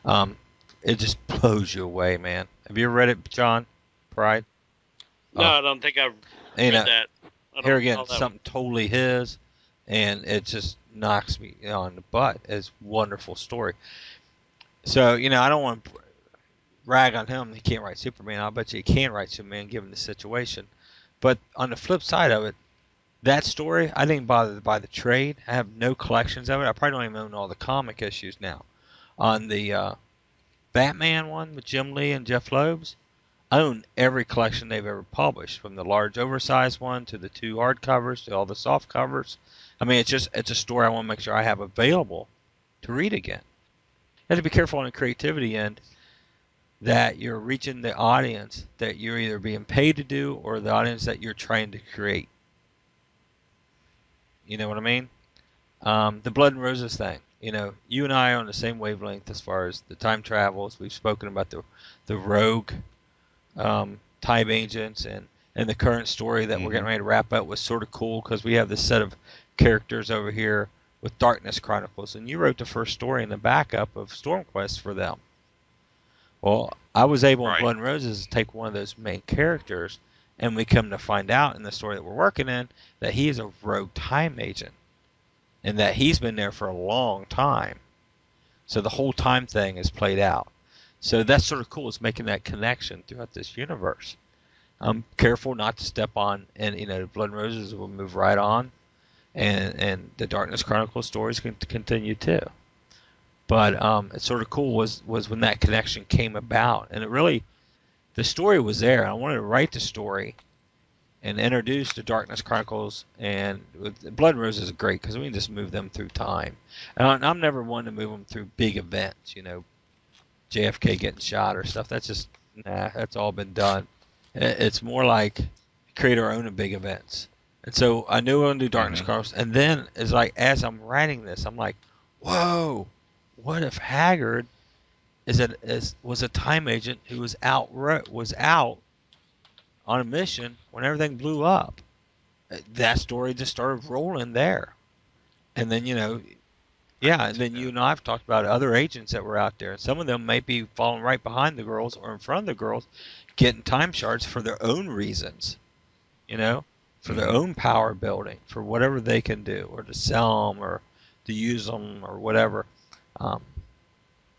Um, it just blows you away, man. Have you ever read it, John? Pride. No, Oh, I don't think I've you read know, that. I don't here again, recall that one. something totally his, and it just knocks me on the butt. It's a wonderful story. So I don't want to rag on him. He can't write Superman. I'll bet you he can write Superman given the situation. But on the flip side of it, that story, I didn't bother to buy the trade. I have no collections of it. I probably don't even own all the comic issues now. On the Batman one with Jim Lee and Jeff Loebs, I own every collection they've ever published, from the large oversized one to the two hardcovers to all the soft covers. I mean, it's a story I want to make sure I have available to read again. You have to be careful on the creativity end, that you're reaching the audience that you're either being paid to do, or the audience that you're trying to create. You know what I mean? The Blood and Roses thing. You and I are on the same wavelength as far as the time travels. We've spoken about the rogue type agents, and And the current story that we're getting ready to wrap up was sort of cool because we have this set of characters over here with Darkness Chronicles, and you wrote the first story in the backup of Stormquest for them. Well, I was able in Blood and Roses to take one of those main characters, and we come to find out in the story that we're working in that he is a rogue time agent, and that he's been there for a long time. So the whole time thing is played out. So that's sort of cool. It's making that connection throughout this universe. I'm careful not to step on, and Blood and Roses will move right on, and the Darkness Chronicles stories can continue too. But it's sort of cool was when that connection came about, and the story was there. I wanted to write the story and introduce the Darkness Chronicles, and Blood and Roses is great because we can just move them through time. And I'm never one to move them through big events, JFK getting shot or stuff. That's just that's all been done. It's more like create our own big events. And so I knew I would do Darkness Chronicles, and then it's like as I'm writing this, I'm like, whoa. What if Haggard was a time agent who was out on a mission when everything blew up? That story just started rolling there, and then and then you and I have talked about other agents that were out there, and some of them may be falling right behind the girls or in front of the girls, getting time shards for their own reasons, for their own power building, for whatever they can do, or to sell them, or to use them, or whatever.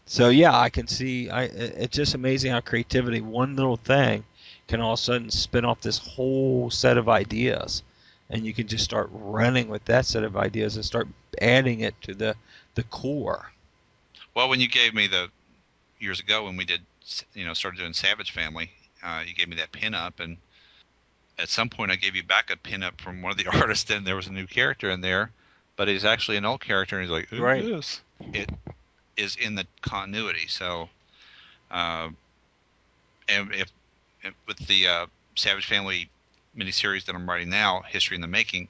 So yeah, I can see. It's just amazing how creativity, one little thing, can all of a sudden spin off this whole set of ideas, and you can just start running with that set of ideas and start adding it to the core. Well, when you gave me years ago when we did, started doing Savage Family, you gave me that pinup, and at some point I gave you back a pinup from one of the artists, and there was a new character in there, but he's actually an old character, and he's like, who's this? It is in the continuity. So, and if with the Savage Family miniseries that I'm writing now, History in the Making,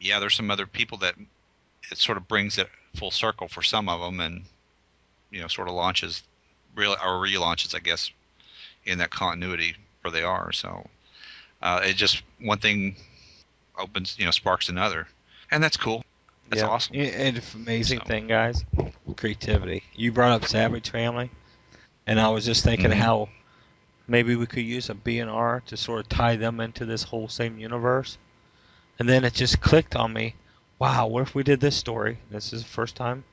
yeah, there's some other people that it sort of brings it full circle for some of them, and sort of relaunches, I guess, in that continuity where they are. So, it just one thing opens, sparks another, and that's cool. That's awesome. And it's an amazing thing, guys. Creativity. You brought up Savage Family, and I was just thinking how maybe we could use a B&R to sort of tie them into this whole same universe. And then it just clicked on me. Wow, what if we did this story? This is the first time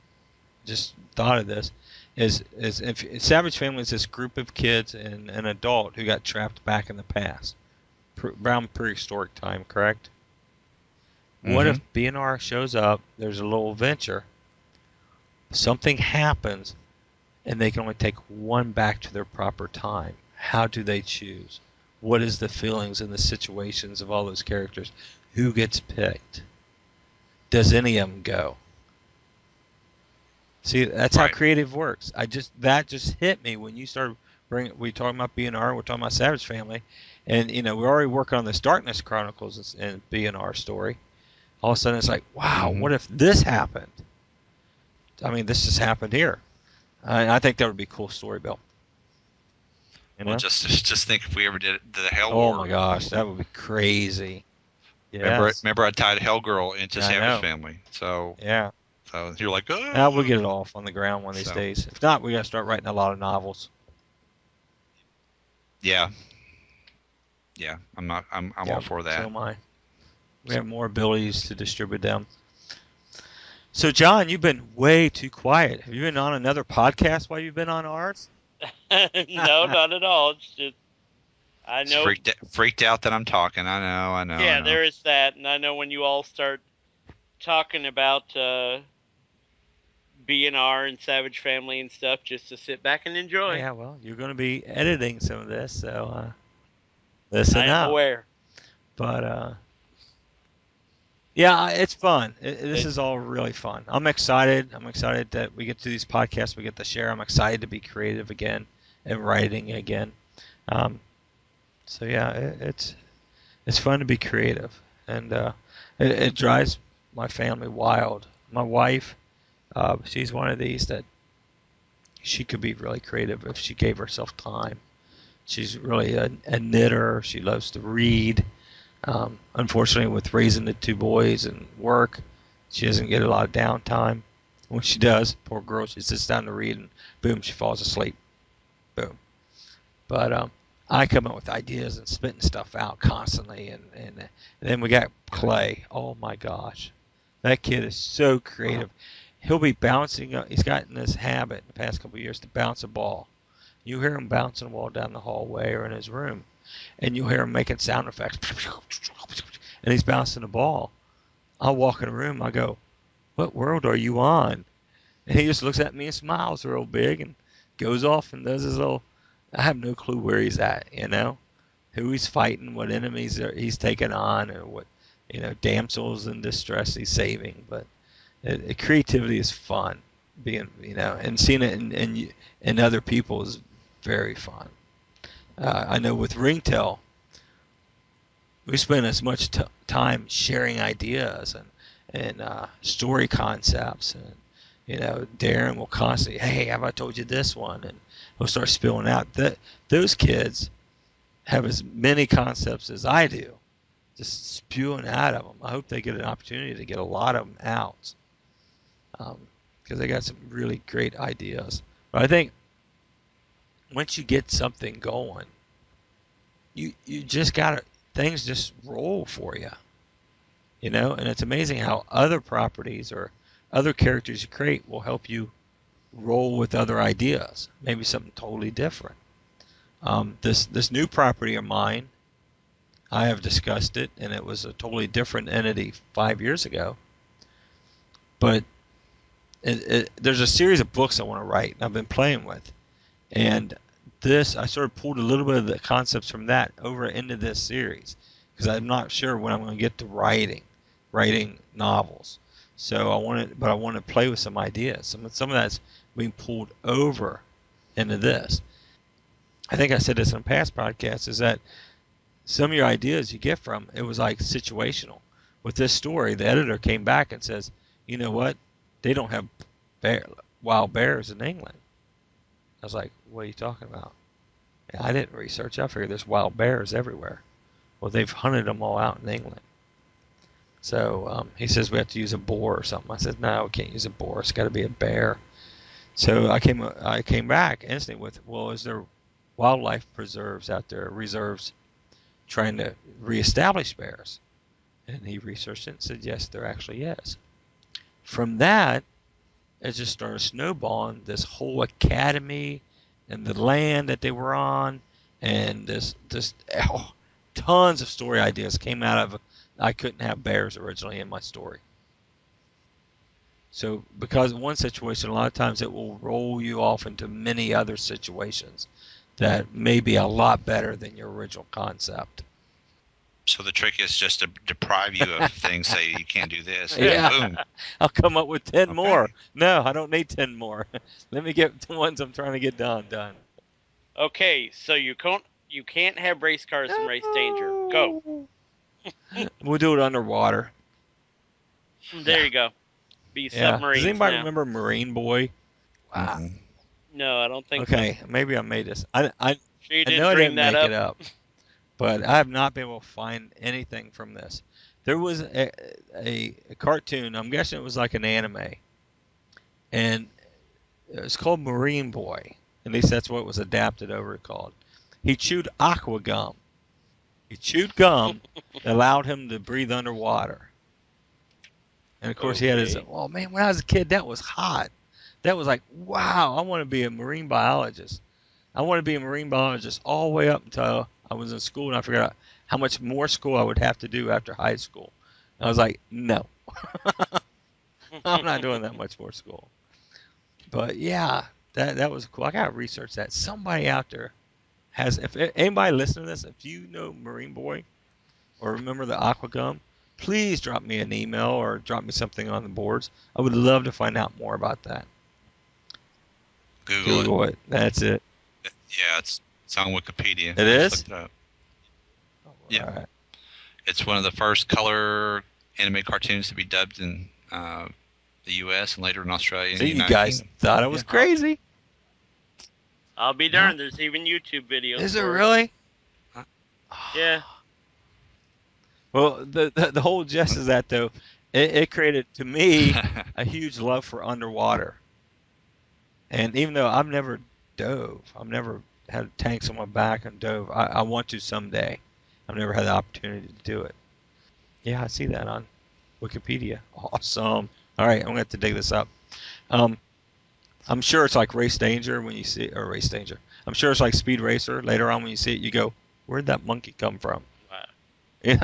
I just thought of this. Is if Savage Family is this group of kids and an adult who got trapped back in the past, around prehistoric time, correct? What if B&R shows up, there's a little adventure, something happens, and they can only take one back to their proper time? How do they choose? What is the feelings and the situations of all those characters? Who gets picked? Does any of them go? See, that's how creative works. That just hit me when you started we talking about B&R, we're talking about Savage Family, and we're already working on this Darkness Chronicles and B&R story. All of a sudden, it's like, wow, what if this happened? I mean, this just happened here. I think that would be a cool story, Bill. Well, just think if we ever did the Hell War. Oh my gosh, that would be crazy. Yes. Remember I tied Hell Girl into Savage Family. So yeah. So you're like, oh. Now we'll get it off on the ground one of these days. If not, we got to start writing a lot of novels. Yeah. Yeah, I'm all for that. So am I. We have more abilities to distribute them. So, John, you've been way too quiet. Have you been on another podcast while you've been on ours? No, not at all. It's just, I know. Freaked out that I'm talking. I know. Yeah, there is that. And I know when you all start talking about B&R and Savage Family and stuff, just to sit back and enjoy. Yeah, well, you're going to be editing some of this, so listen up. I'm aware. But, yeah, it's fun. This is all really fun. I'm excited. I'm excited that we get to these podcasts. We get to share. I'm excited to be creative again and writing again. So yeah, it's fun to be creative, and it drives my family wild. My wife, she's one of these that she could be really creative if she gave herself time. She's really a knitter. She loves to read. Unfortunately, with raising the two boys and work, she doesn't get a lot of downtime. When she does, poor girl, she sits down to read and boom, she falls asleep. Boom. But I come up with ideas and spitting stuff out constantly, and then we got Clay. Oh my gosh, that kid is so creative. He'll be bouncing. He's gotten this habit in the past couple of years to bounce a ball. You hear him bouncing a ball down the hallway or in his room, and you'll hear him making sound effects, and he's bouncing the ball. I'll walk in the room. I go, "What world are you on?" And he just looks at me and smiles real big and goes off and does his little. I have no clue where he's at, who he's fighting, what enemies he's taking on, or what, damsels in distress he's saving. But creativity is fun, and seeing it in other people is very fun. I know with Ringtail, we spend as much time sharing ideas and story concepts, and Darren will constantly, hey, have I told you this one? And he'll start spilling out. Those kids have as many concepts as I do, just spewing out of them. I hope they get an opportunity to get a lot of them out, because they got some really great ideas. But I think once you get something going, you just gotta, things just roll for you, and it's amazing how other properties or other characters you create will help you roll with other ideas, maybe something totally different. This new property of mine, I have discussed it, and it was a totally different entity 5 years ago. But there's a series of books I want to write, and I've been playing with. And I sort of pulled a little bit of the concepts from that over into this series, because I'm not sure when I'm going to get to writing novels. So I want to play with some ideas. Some of that's being pulled over into this. I think I said this in a past podcast, is that some of your ideas you get from, it was like situational. With this story, the editor came back and says, you know what? They don't have wild bears in England. I was like, what are you talking about? Yeah, I didn't research. I figured there's wild bears everywhere. Well, they've hunted them all out in England. So he says we have to use a boar or something. I said, no, we can't use a boar. It's got to be a bear. So I came back instantly with, well, is there wildlife preserves out there, reserves, trying to reestablish bears? And he researched it and said, yes, there actually is. From that, it just started snowballing this whole academy and the land that they were on, and tons of story ideas came out of. I couldn't have bears originally in my story. So because in one situation, a lot of times it will roll you off into many other situations that may be a lot better than your original concept. So the trick is just to deprive you of things, say you can't do this, and Yeah. boom. I'll come up with 10 Okay. more. No, I don't need 10 more. Let me get the ones I'm trying to get done. Okay, so you can't have race cars in Race Danger. Go. We'll do it underwater. There you go. Be Yeah. submarines Does anybody now. remember Marine Boy? Wow. Mhm. No, I don't think so. Okay, maybe I made this. I Sure you I didn't know I dream didn't that make up. it up, but I have not been able to find anything from this. There was a cartoon. I'm guessing it was like an anime, and it was called Marine Boy. At least that's what it was adapted over called. He chewed aqua gum. He chewed gum that allowed him to breathe underwater. And of course, he had his. Okay. Oh man, when I was a kid, that was hot. That was like, wow, I want to be a marine biologist. I want to be a marine biologist all the way up until I was in school, and I figured out how much more school I would have to do after high school. And I was like, no, I'm not doing that much more school. But yeah, that was cool. I gotta research that. Somebody out there has. If anybody listening to this, if you know Marine Boy or remember the aqua gum, please drop me an email or drop me something on the boards. I would love to find out more about that. Google it. That's it. Yeah, it's on Wikipedia. It is? Just looked it up. All Yeah. right. It's one of the first color animated cartoons to be dubbed in the U.S. and later in Australia. And See, the you United guys Kingdom. thought I was Yeah. crazy. I'll be No? darned. There's even YouTube videos Is it for it. really? Yeah. Well, the whole gist is that though, it created to me a huge love for underwater. And even though I've never dove, I've never had tanks on my back and dove. I want to someday. I've never had the opportunity to do it. Yeah, I see that on Wikipedia. Awesome. All right, I'm gonna have to dig this up. Um, I'm sure it's like Race Danger when you see, or Race Danger. I'm sure it's like Speed Racer. Later on, when you see it, you go, "Where'd that monkey come from?" Wow.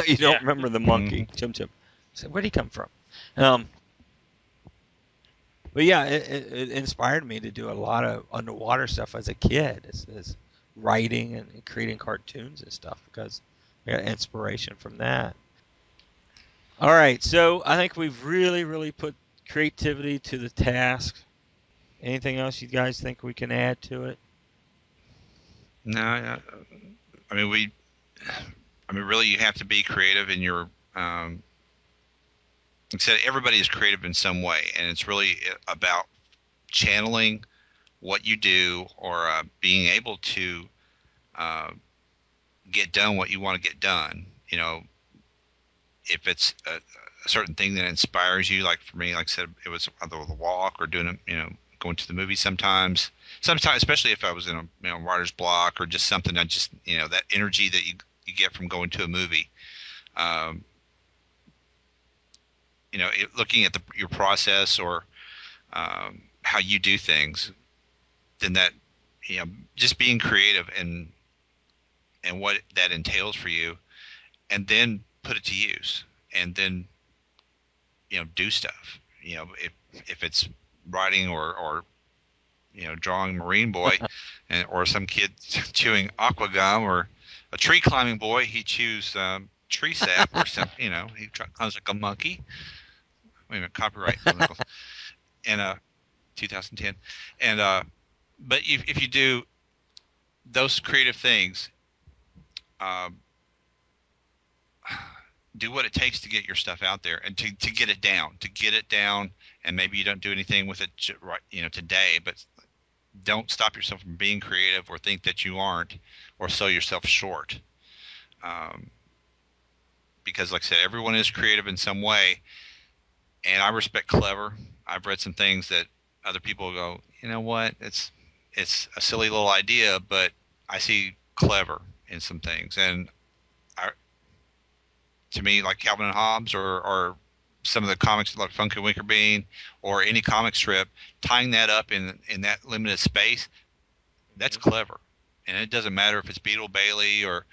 You don't Yeah. remember the Mhm. monkey, Chim Chim. So where'd he come from? Um, but yeah, it inspired me to do a lot of underwater stuff as a kid, as writing and creating cartoons and stuff because I got inspiration from that. All right, so I think we've really, really put creativity to the task. Anything else you guys think we can add to it? No, I mean we. I mean, really, you have to be creative in your. Like I said, everybody is creative in some way, and it's really about channeling what you do or being able to uh, get done what you want to get done. You know, if it's a certain thing that inspires you, like for me, like I said, it was either the walk or doing, going to the movies sometimes. Sometimes, especially if I was in a writer's block or just something, I just that energy that you get from going to a movie. Um, looking at your process or how you do things, then that just being creative and what that entails for you, and then put it to use, and then do stuff. If it's writing or drawing Marine Boy, or some kid chewing aqua gum, or a tree climbing boy, he chews tree sap, or some he climbs like a monkey. Wait a minute, copyright Bill Nichols. And 2010. And but if you do those creative things, um, do what it takes to get your stuff out there and to get it down, and maybe you don't do anything with it right today, but don't stop yourself from being creative or think that you aren't or sell yourself short, um, because like I said, everyone is creative in some way, and I respect clever. I've read some things that other people go, you know what, it's a silly little idea, but I see clever in some things. And I, to me, like Calvin and Hobbes, or some of the comics like Funky Winker Bean, or any comic strip, tying that up in that limited space, that's clever. And it doesn't matter if it's Beetle Bailey or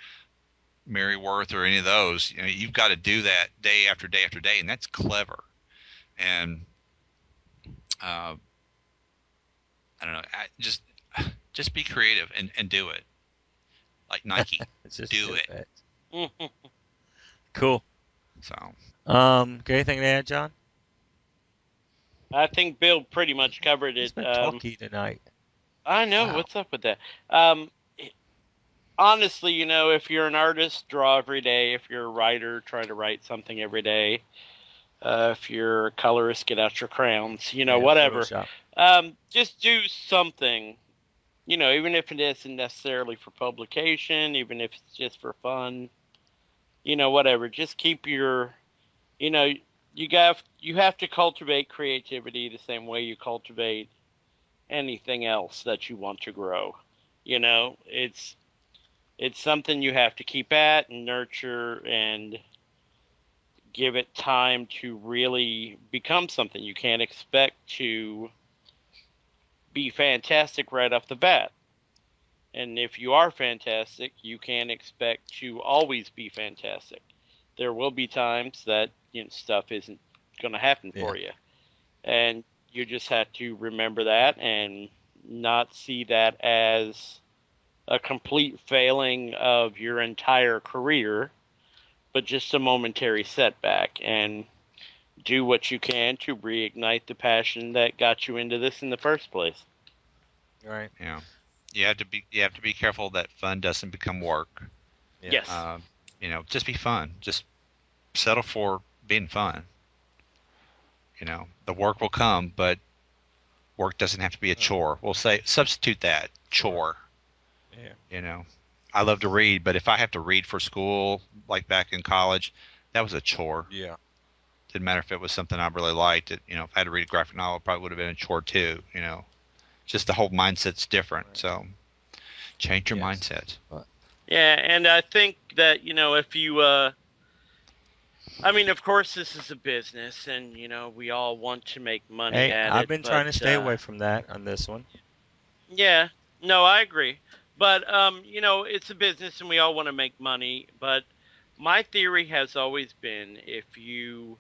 Mary Worth or any of those. You've got to do that day after day after day, and that's clever. And uh, I don't know, just be creative and do it. Like Nike, Just do do it. it. Cool. So Got anything to add, John? I think Bill pretty much covered He's it. been talky tonight. I know Wow. what's up with that. Um, Honestly, if you're an artist, draw every day. If you're a writer, try to write something every day. If you're a colorist, get out your crayons. Yeah, Whatever. Photoshop. Just do something. Even if it isn't necessarily for publication, even if it's just for fun. Whatever. Just keep your. You know, you have to cultivate creativity the same way you cultivate anything else that you want to grow. It's something you have to keep at and nurture and give it time to really become something. You can't expect to be fantastic right off the bat. And if you are fantastic, you can't expect to always be fantastic. There will be times that stuff isn't going to happen Yeah. for you. And you just have to remember that and not see that as a complete failing of your entire career, but just a momentary setback, and do what you can to reignite the passion that got you into this in the first place. Right. yeah, you have to be careful that fun doesn't become work. Yeah. Yes. Just be fun. Just settle for being fun. The work will come, but Work doesn't have to be a chore. We'll say substitute that chore. Yeah. You know, I love to read, but if I have to read for school, like back in college, that was a chore. Yeah. Didn't matter if it was something I really liked. If I had to read a graphic novel, it probably would have been a chore too. Just the whole mindset's different. Right. So change your Yes. mindset. Yeah, and I think that if you, I mean, of course, this is a business, and we all want to make money Hey, at I've it, been but trying to stay away from that on this one. yeah, no, I agree. But it's a business, and we all want to make money. But my theory has always been, if you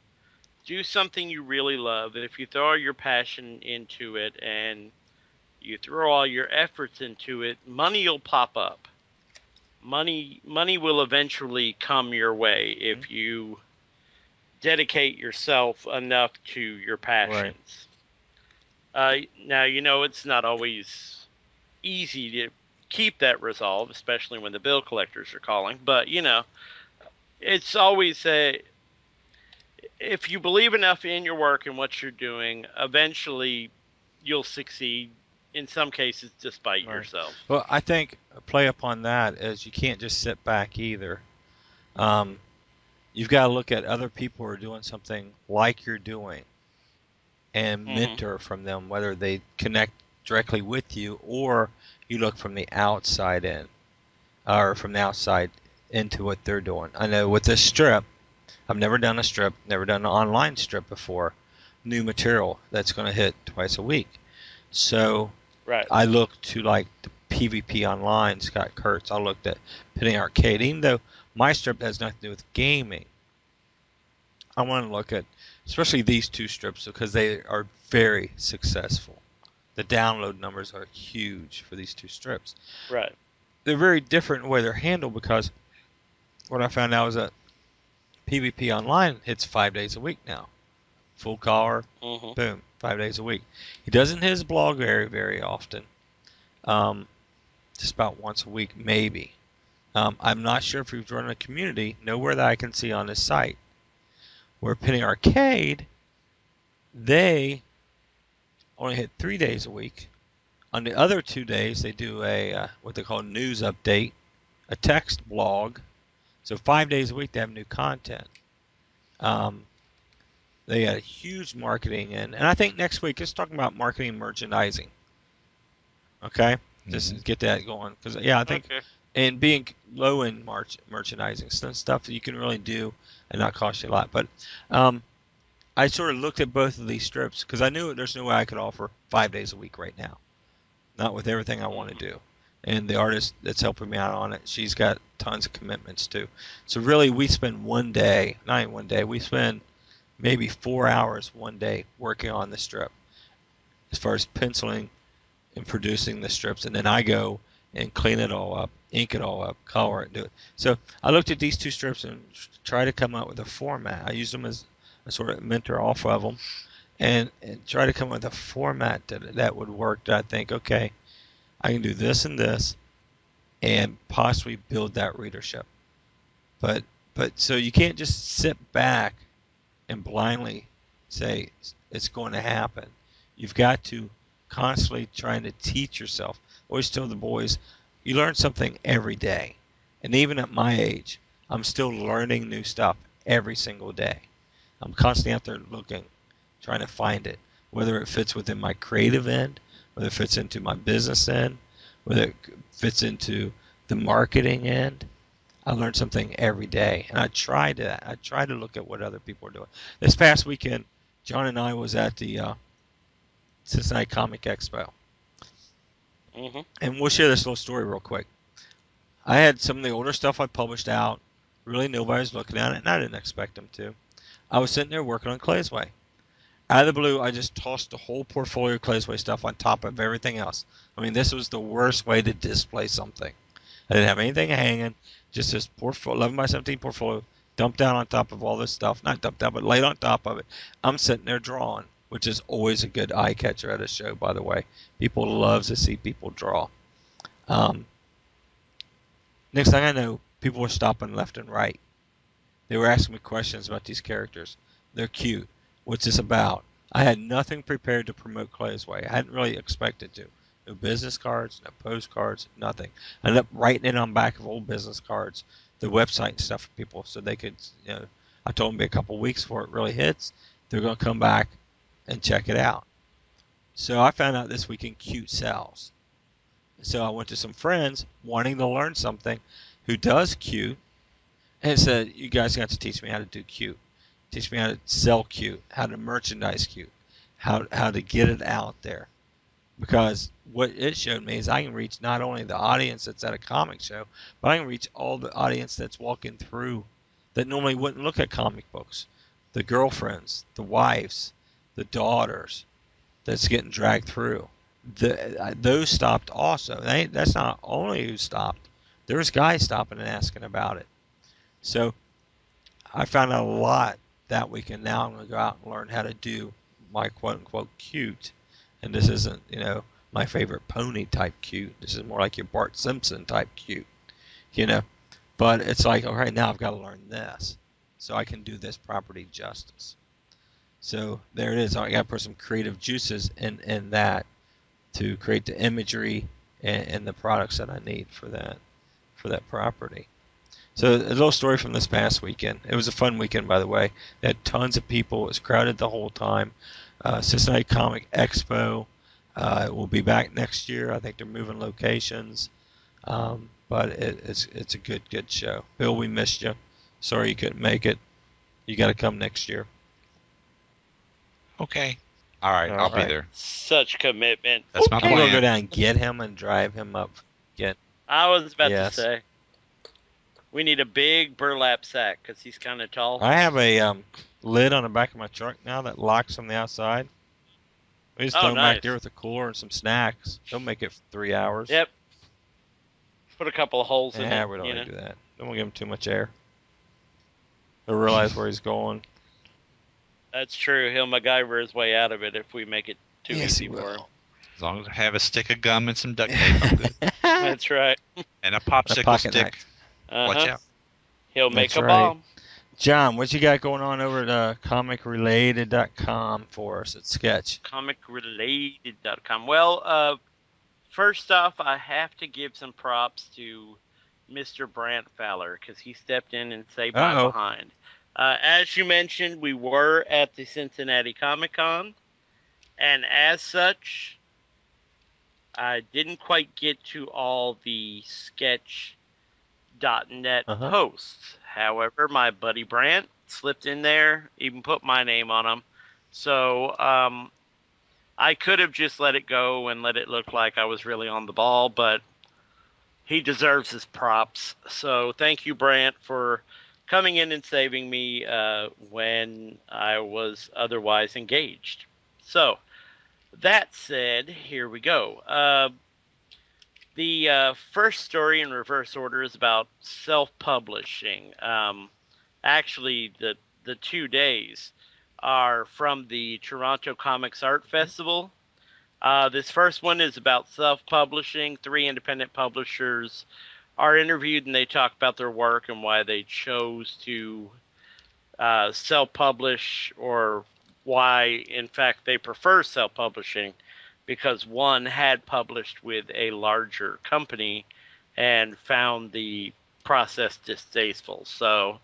do something you really love, if you throw all your passion into it, and you throw all your efforts into it, money will pop up. Money will eventually come your way Mm-hmm. if you dedicate yourself enough to your Right. passions. Now it's not always easy to keep that resolve, especially when the bill collectors are calling. But it's always a if you believe enough in your work and what you're doing, eventually you'll succeed. In some cases, despite Right. yourself. Well, I think a play upon that is you can't just sit back either. Um, you've got to look at other people who are doing something like you're doing and Mm-hmm. mentor from them, whether they connect directly with you or you look from the outside in or from the outside into what they're doing. I know with this strip, I've never done a strip, never done an online strip before, new material that's going to hit twice a week. So Right. I looked to like the PvP Online, Scott Kurtz. I looked at Penny Arcade, even though my strip has nothing to do with gaming. I want to look at especially these two strips because they are very successful. The download numbers are huge for these two strips. Right. They're very different in the way they're handled because what I found out is that PvP Online hits 5 days a week now. Full collar, Mm-hmm. boom, 5 days a week. He doesn't hit his blog very often. Just about once a week, maybe. I'm not sure if he's running a community. Nowhere that I can see on his site. Where Penny Arcade, they only hit 3 days a week. On the other 2 days, they do a what they call news update, a text blog. So 5 days a week, they have new content. Um, they got a huge marketing and I think next week, let's talk about marketing and merchandising. Okay, just get that going because I think Okay. and being low in merchandising stuff that you can really do and not cost you a lot. But I sort of looked at both of these strips because I knew there's no way I could offer 5 days a week right now, not with everything I want to Mm-hmm. do. And the artist that's helping me out on it, she's got tons of commitments too. So really, we spend one day, not even one day, we spend maybe 4 hours one day working on the strip as far as penciling and producing the strips, and then I go and clean it all up, ink it all up, color it, do it. So I looked at these two strips and tried to come up with a format. I used them as a sort of mentor off of them, and try to come up with a format that would work. That I think, okay, I can do this and this, and possibly build that readership. But so you can't just sit back and blindly say it's going to happen. You've got to constantly trying to teach yourself. I always tell the boys, you learn something every day. And even at my age, I'm still learning new stuff every single day. I'm constantly out there looking, trying to find it, whether it fits within my creative end, whether it fits into my business end, whether it fits into the marketing end. I learn something every day, and I try to look at what other people are doing. This past weekend, John and I was at the Cincinnati Comic Expo, Mm-hmm. and we'll share this little story real quick. I had some of the older stuff I published out. Really, nobody was looking at it, and I didn't expect them to. I was sitting there working on Claysway. Out of the blue, I just tossed the whole portfolio of Claysway stuff on top of everything else. I mean, this was the worst way to display something. I didn't have anything hanging, just this 11 by 17 portfolio dumped down on top of all this stuff. Not dumped down, but laid on top of it. I'm sitting there drawing, which is always a good eye catcher at a show, by the way. People love to see people draw. Um, next thing I know, people were stopping left and right. They were asking me questions about these characters. They're cute. What's this about? I had nothing prepared to promote Clay's Way. I hadn't really expected to. No business cards, no postcards, nothing. I ended up writing it on back of old business cards, the website and stuff for people, so they could, I told them it'd be a couple weeks before it really hits. They're going to come back and check it out. So I found out this weekend Cute sells. So I went to some friends wanting to learn something who does Cute, and said, "You guys got to teach me how to do Cute. Teach me how to sell Cute, how to merchandise Cute, how to get it out there." Because what it showed me is I can reach not only the audience that's at a comic show, but I can reach all the audience that's walking through that normally wouldn't look at comic books. The girlfriends, the wives, the daughters that's getting dragged through. Those stopped also. That's not only who stopped. There's guys stopping and asking about it. So I found out a lot that week, and now I'm going to go out and learn how to do my quote-unquote cute. And this isn't, my favorite pony type cute. This is more like your Bart Simpson type cute, you know. But it's like, all right, now I've got to learn this so I can do this property justice. So there it is. I got to put some creative juices in that to create the imagery and the products that I need for that property. So a little story from this past weekend. It was a fun weekend, by the way. They had tons of people. It was crowded the whole time. Cincinnati Comic Expo. Will be back next year. I think they're moving locations. But it's a good show. Bill, we missed you. Sorry you couldn't make it. You got to come next year. Okay. All right, All I'll be right. there. Such commitment. That's my I'm gonna go plan. down and get him and drive him up. I was about Yes. to say, we need a big burlap sack because he's kind of tall. I have a lid on the back of my truck now that locks from the outside. We just throw him back Nice. there with a cooler and some snacks. They'll make it for 3 hours. Yep. Put a couple of holes in it. Yeah, we don't want to do that. Don't want to give him too much air. He'll realize where he's going. That's true. He'll MacGyver his way out of it if we make it too Yes, easy he for him. will. As long as I have a stick of gum and some duct tape, I'm good. That's right. And a popsicle pocket stick. knife. Watch out. He'll make That's a right. bomb. John, what you got going on over at comicrelated.com for us at Sketch? Comicrelated.com. Well, first off, I have to give some props to Mr. Brant Fowler because he stepped in and saved my behind. As you mentioned, we were at the Cincinnati Comic-Con, and as such, I didn't quite get to all the Sketch.net posts. However, my buddy Brant slipped in there, even put my name on them. So I could have just let it go and let it look like I was really on the ball, but he deserves his props. So thank you, Brant, for coming in and saving me when I was otherwise engaged. So that said, here we go. The first story in reverse order is about self-publishing. Actually, the 2 days are from the Toronto Comics Art Festival. This first one is about self-publishing. 3 independent publishers are interviewed, and they talk about their work and why they chose to self-publish, or why, in fact, they prefer self-publishing, because one had published with a larger company and found the process distasteful. So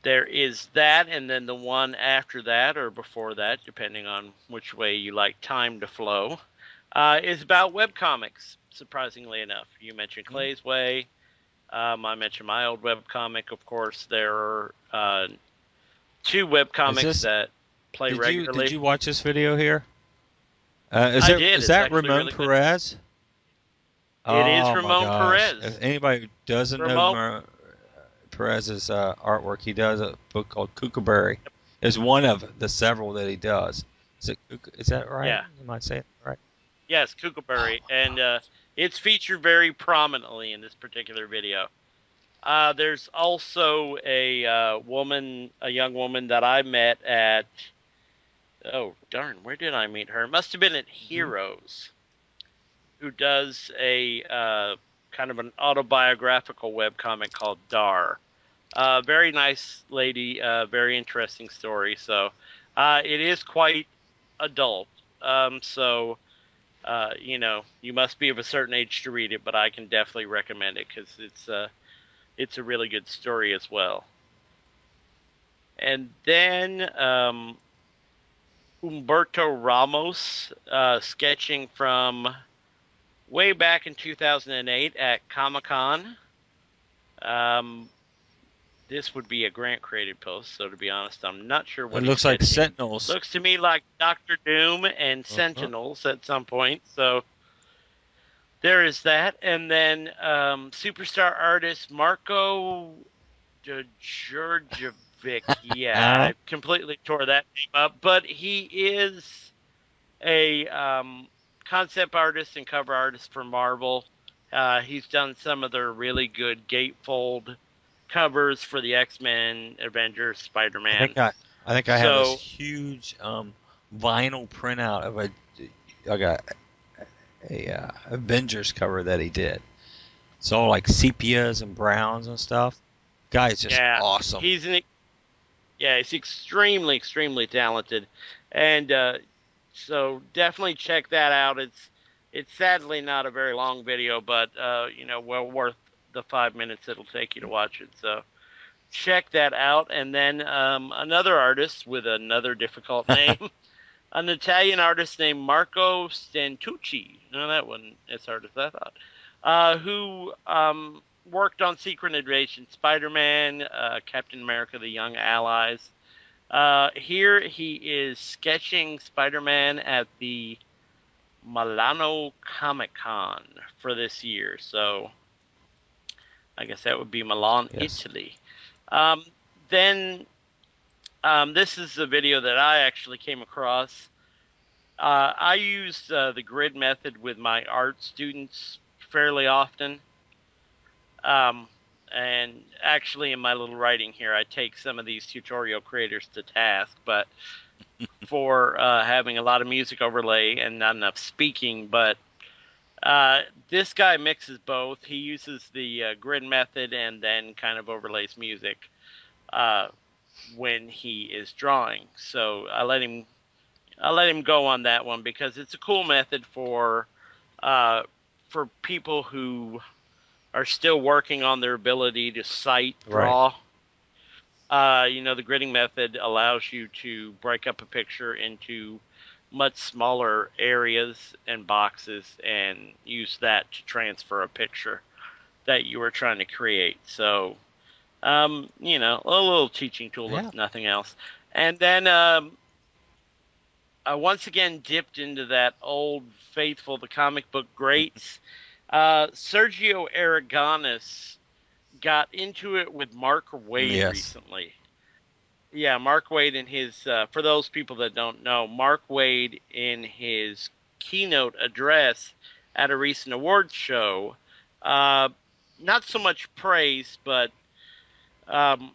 there is that, and then the one after that, or before that, depending on which way you like time to flow, is about webcomics, surprisingly enough. You mentioned Clay's Way. I mentioned my old webcomic, of course. There are 2 webcomics that play regularly. Did you watch this video here? I did. Is that actually Ramon really good. Perez? It is Oh, Ramon my gosh. Perez. If anybody who doesn't know Perez's artwork, he does a book called Kookaburra. It's one of the several that he does. Is that right? Yeah. Am I saying it right? Yes, Kookaburra. And it's featured very prominently in this particular video. There's also a young woman that I met at, oh, darn, where did I meet her? It must have been at Heroes, who does a kind of an autobiographical webcomic called Dar. Very nice lady, very interesting story. So It is quite adult. So you must be of a certain age to read it, but I can definitely recommend it because it's a really good story as well. And then Humberto Ramos, sketching from way back in 2008 at Comic Con. Um, this would be a Grant created post, so to be honest, I'm not sure It what he's looks like sketching. Sentinels. Looks to me like Doctor Doom and Uh-huh. Sentinels at some point. So there is that. And then superstar artist Marco Djurdjevic. Yeah, Uh, I completely tore that name up, but he is a concept artist and cover artist for Marvel. He's done some of their really good gatefold covers for the X-Men, Avengers, I Spider-Man. think I, I think I have this So huge vinyl printout of I got a Avengers cover that he did. It's all like sepias and browns and stuff. Guy's just yeah, awesome. he's an yeah, he's extremely, extremely talented, and so definitely check that out. It's sadly not a very long video, but well worth the 5 minutes it'll take you to watch it. So check that out. And then another artist with another difficult name, an Italian artist named Marco Stantucci. No, that wasn't as hard as I thought. Who worked on Secret Invasion, Spider-Man, Captain America: The Young Allies. Here he is sketching Spider-Man at the Milano Comic Con for this year. So I guess that would be Milan, Yes. Italy. Um, then this is a video that I actually came across. I use the grid method with my art students fairly often. Um, and actually, in my little writing here, I take some of these tutorial creators to task, but for having a lot of music overlay and not enough speaking. But this guy mixes both. He uses the grid method and then kind of overlays music uh, when he is drawing. So I let him go on that one because it's a cool method uh, for people who are still working on their ability to sight Right. draw. The gridding method allows you to break up a picture into much smaller areas and boxes and use that to transfer a picture that you were trying to create. So, a little teaching tool Yeah. if nothing else. And then I once again dipped into that old faithful, the comic book greats. Sergio Aragonis got into it with Mark Wade Yes. recently. Yeah, Mark Wade in his, for those people that don't know, Mark Wade in his keynote address at a recent awards show, uh, not so much praise, but um,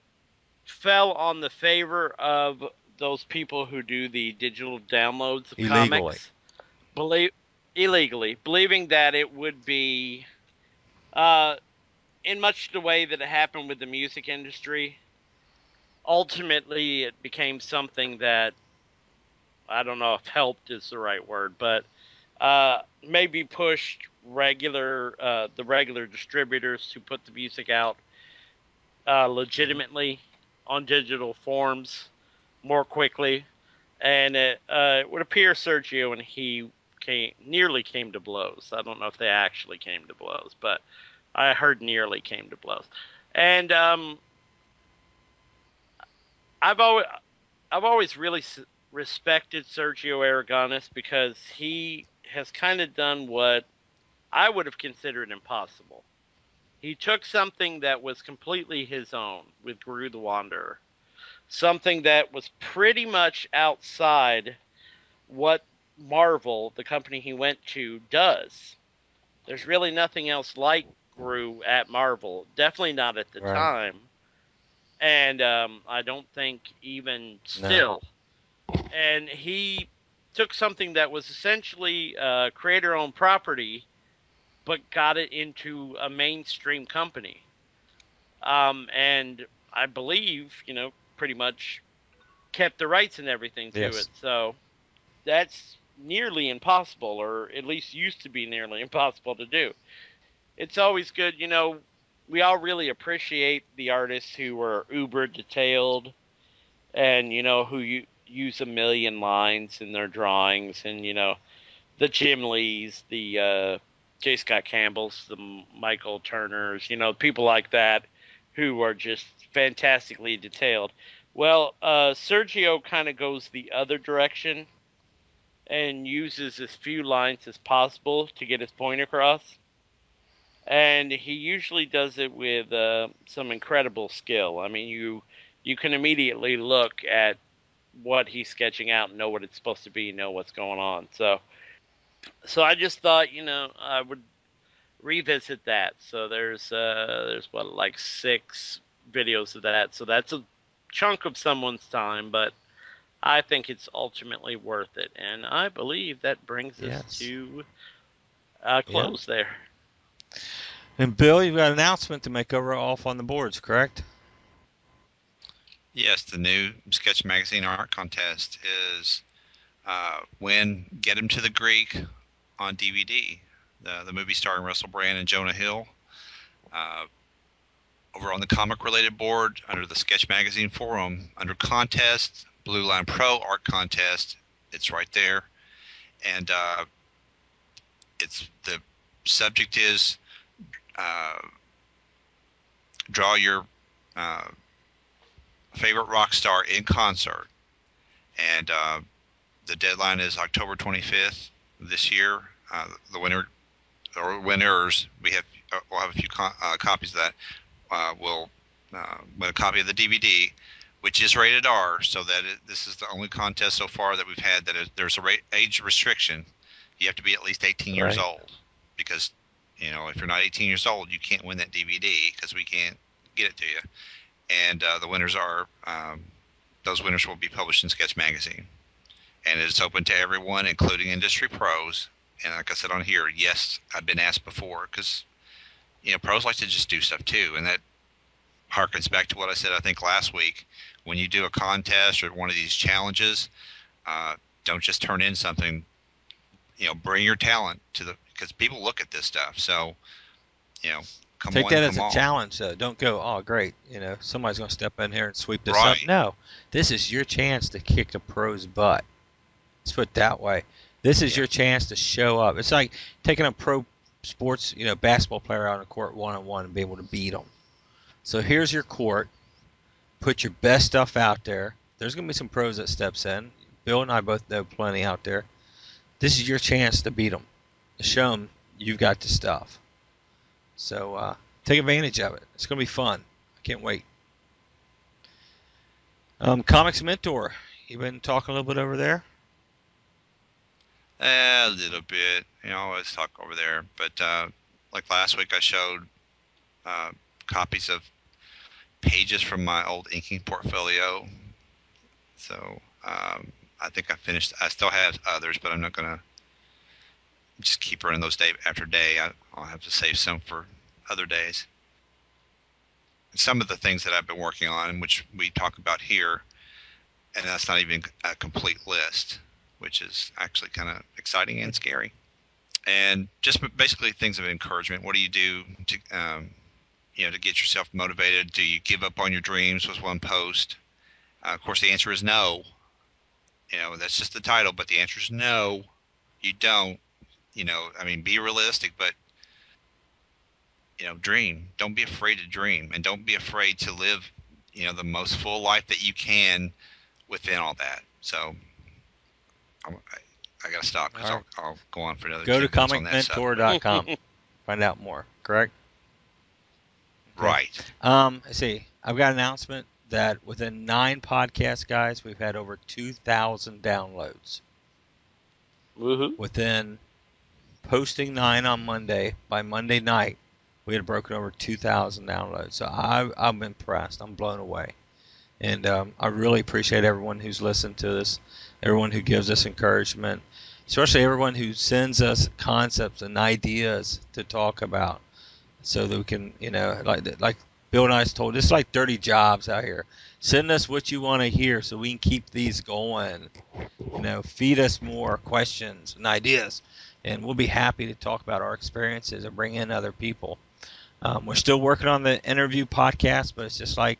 fell on the favor of those people who do the digital downloads of Illegally. comics, believe illegally, believing that it would be, uh, in much the way that it happened with the music industry. Ultimately, it became something that I don't know if helped is the right word, but maybe pushed the regular distributors to put the music out Hmm. legitimately on digital forms more quickly. And it would appear Sergio and he nearly came to blows. I don't know if they actually came to blows, but I heard nearly came to blows. And I've always I've always really respected Sergio Aragonis because he has kind of done what I would have considered impossible. He took something that was completely his own with Gru the Wanderer, something that was pretty much outside what Marvel, the company he went to, does. There's really nothing else like Gru at Marvel, definitely not at the Right. time, and I don't think even No. still. And he took something that was essentially creator owned property, but got it into a mainstream company. And I believe, pretty much kept the rights and everything to Yes. it. So that's nearly impossible, or at least used to be nearly impossible to do. It's always good, we all really appreciate the artists who were uber detailed and, who use a million lines in their drawings, and, the Jim Lees, the J. Scott Campbells, the Michael Turners, people like that who are just fantastically detailed. Well, Sergio kind of goes the other direction and uses as few lines as possible to get his point across. And he usually does it with some incredible skill. I mean, you can immediately look at what he's sketching out and know what it's supposed to be, know what's going on. So I just thought, I would revisit that. So there's what, like 6 videos of that. So that's a chunk of someone's time, but I think it's ultimately worth it. And I believe that brings us to a close there. And Bill, you've got an announcement to make over off on the boards, correct? Yes, the new Sketch Magazine art contest is Get Him to the Greek on DVD. The movie starring Russell Brand and Jonah Hill. Over on the comic-related board, under the Sketch Magazine forum, under contest, Blue Line Pro art contest, it's right there. And the subject is draw your favorite rock star in concert. And the deadline is October 25th this year. The winners, we'll have a few copies of that. Will win a copy of the DVD, which is rated R, so that this is the only contest so far that we've had that there's a age restriction. You have to be at least 18 years old, because if you're not 18 years old, you can't win that DVD because we can't get it to you. And the winners are those winners will be published in Sketch Magazine, and it's open to everyone, including industry pros. And like I said on here, yes, I've been asked before, because pros like to just do stuff too, and that harkens back to what I said I think last week. When you do a contest or one of these challenges, don't just turn in something. Bring your talent because people look at this stuff. So, Take that as a challenge, though. Don't go, oh, great, somebody's going to step in here and sweep this up. No, this is your chance to kick a pro's butt. Let's put it that way. This is your chance to show up. It's like taking a pro sports, basketball player out on the court one-on-one and be able to beat them. So here's your court. Put your best stuff out there. There's going to be some pros that steps in. Bill and I both know plenty out there. This is your chance to beat them, to show them you've got the stuff. So take advantage of it. It's going to be fun. I can't wait. Comics Mentor, you've been talking a little bit over there? A little bit. I always talk over there. But like last week, I showed copies of pages from my old inking portfolio. So I think I finished. I still have others, but I'm not going to just keep running those day after day. I'll have to save some for other days. Some of the things that I've been working on, which we talk about here, and that's not even a complete list, which is actually kind of exciting and scary. And just basically things of encouragement. What do you do to to get yourself motivated? Do you give up on your dreams? Was one post. Of course, the answer is no. That's just the title, but the answer is no. You don't. Be realistic, but dream. Don't be afraid to dream, and don't be afraid to live, the most full life that you can within all that. So I got to stop because I'll go on for another. Go to comicmentor.com. Find out more. Correct. Right. Let's see. I've got an announcement that within 9 podcasts, guys, we've had over 2,000 downloads. Woohoo! Within posting 9 on Monday, by Monday night, we had broken over 2,000 downloads. So I'm impressed. I'm blown away. And I really appreciate everyone who's listened to this, everyone who gives us encouragement, especially everyone who sends us concepts and ideas to talk about, so that we can, like Bill and I was told it's like 30 jobs out here. Send us what you want to hear so we can keep these going. Feed us more questions and ideas, and we'll be happy to talk about our experiences and bring in other people. We're still working on the interview podcast, but it's just like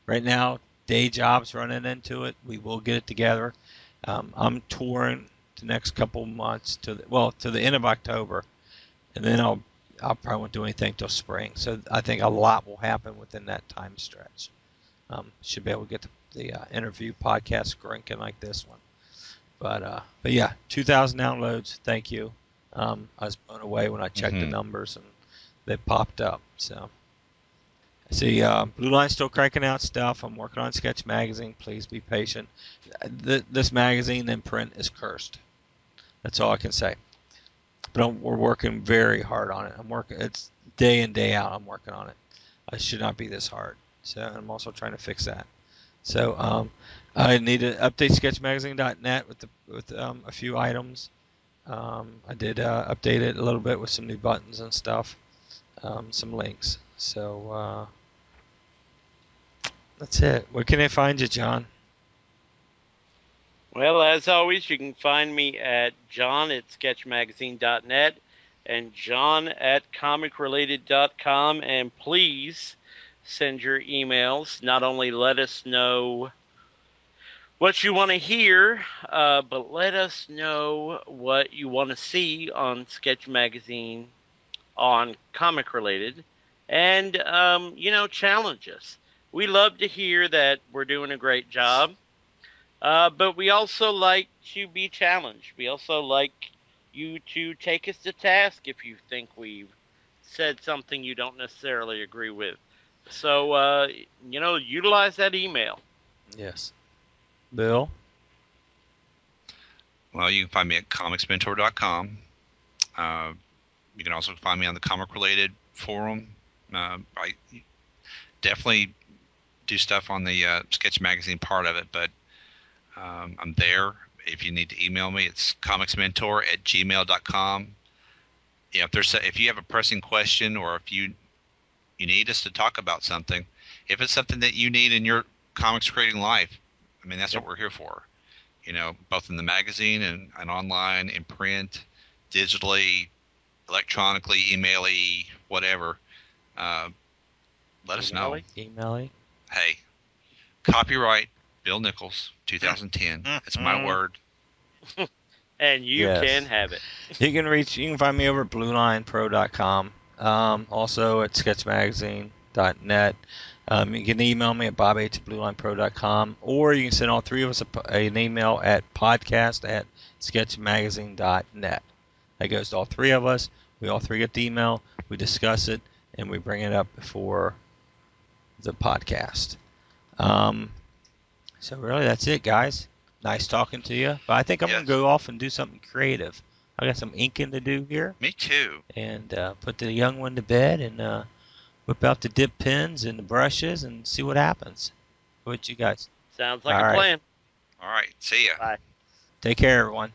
right now, day jobs running into it. We will get it together. I'm touring the next couple months to the end of October, and then I'll probably won't do anything till spring. So I think a lot will happen within that time stretch. Should be able to get the interview podcast cranking like this one. But yeah, 2,000 downloads. Thank you. I was blown away when I checked the numbers and they popped up. So I see Blue Line's still cranking out stuff. I'm working on Sketch Magazine. Please be patient. This magazine in print is cursed. That's all I can say. But we're working very hard on it. It's day in, day out. I'm working on it. I should not be this hard. So I'm also trying to fix that. So I need to update sketchmagazine.net with a few items. I did update it a little bit with some new buttons and stuff, some links. So that's it. Where can they find you, John? Well, as always, you can find me at john@sketchmagazine.net and john@comicrelated.com. And please send your emails. Not only let us know what you want to hear, but let us know what you want to see on Sketch Magazine on Comic Related. And, challenge us. We love to hear that we're doing a great job. But we also like to be challenged. We also like you to take us to task if you think we've said something you don't necessarily agree with. So, utilize that email. Yes. Bill? Well, you can find me at comicsmentor.com. You can also find me on the Comic Related forum. I definitely do stuff on the Sketch Magazine part of it, but I'm there. If you need to email me, it's comicsmentor@gmail.com. If you have a pressing question, or if you need us to talk about something, if it's something that you need in your comics creating life, I mean, that's what we're here for. Both in the magazine and online, in print, digitally, electronically, email-y, whatever. Let us know. Email-y. Hey, copyright Bill Nichols, 2010. It's my word. And you can have it. You can find me over at bluelinepro.com. Also at sketchmagazine.net. You can email me at bob@bluelinepro.com, or you can send all three of us an email at podcast@sketchmagazine.net. That goes to all three of us. We all three get the email. We discuss it, and we bring it up for the podcast. So really, that's it, guys. Nice talking to you. But I think I'm going to go off and do something creative. I got some inking to do here. Me too. And put the young one to bed and whip out the dip pens and the brushes and see what happens. What you guys? Sounds like a plan. All right. See ya. Bye. Take care, everyone.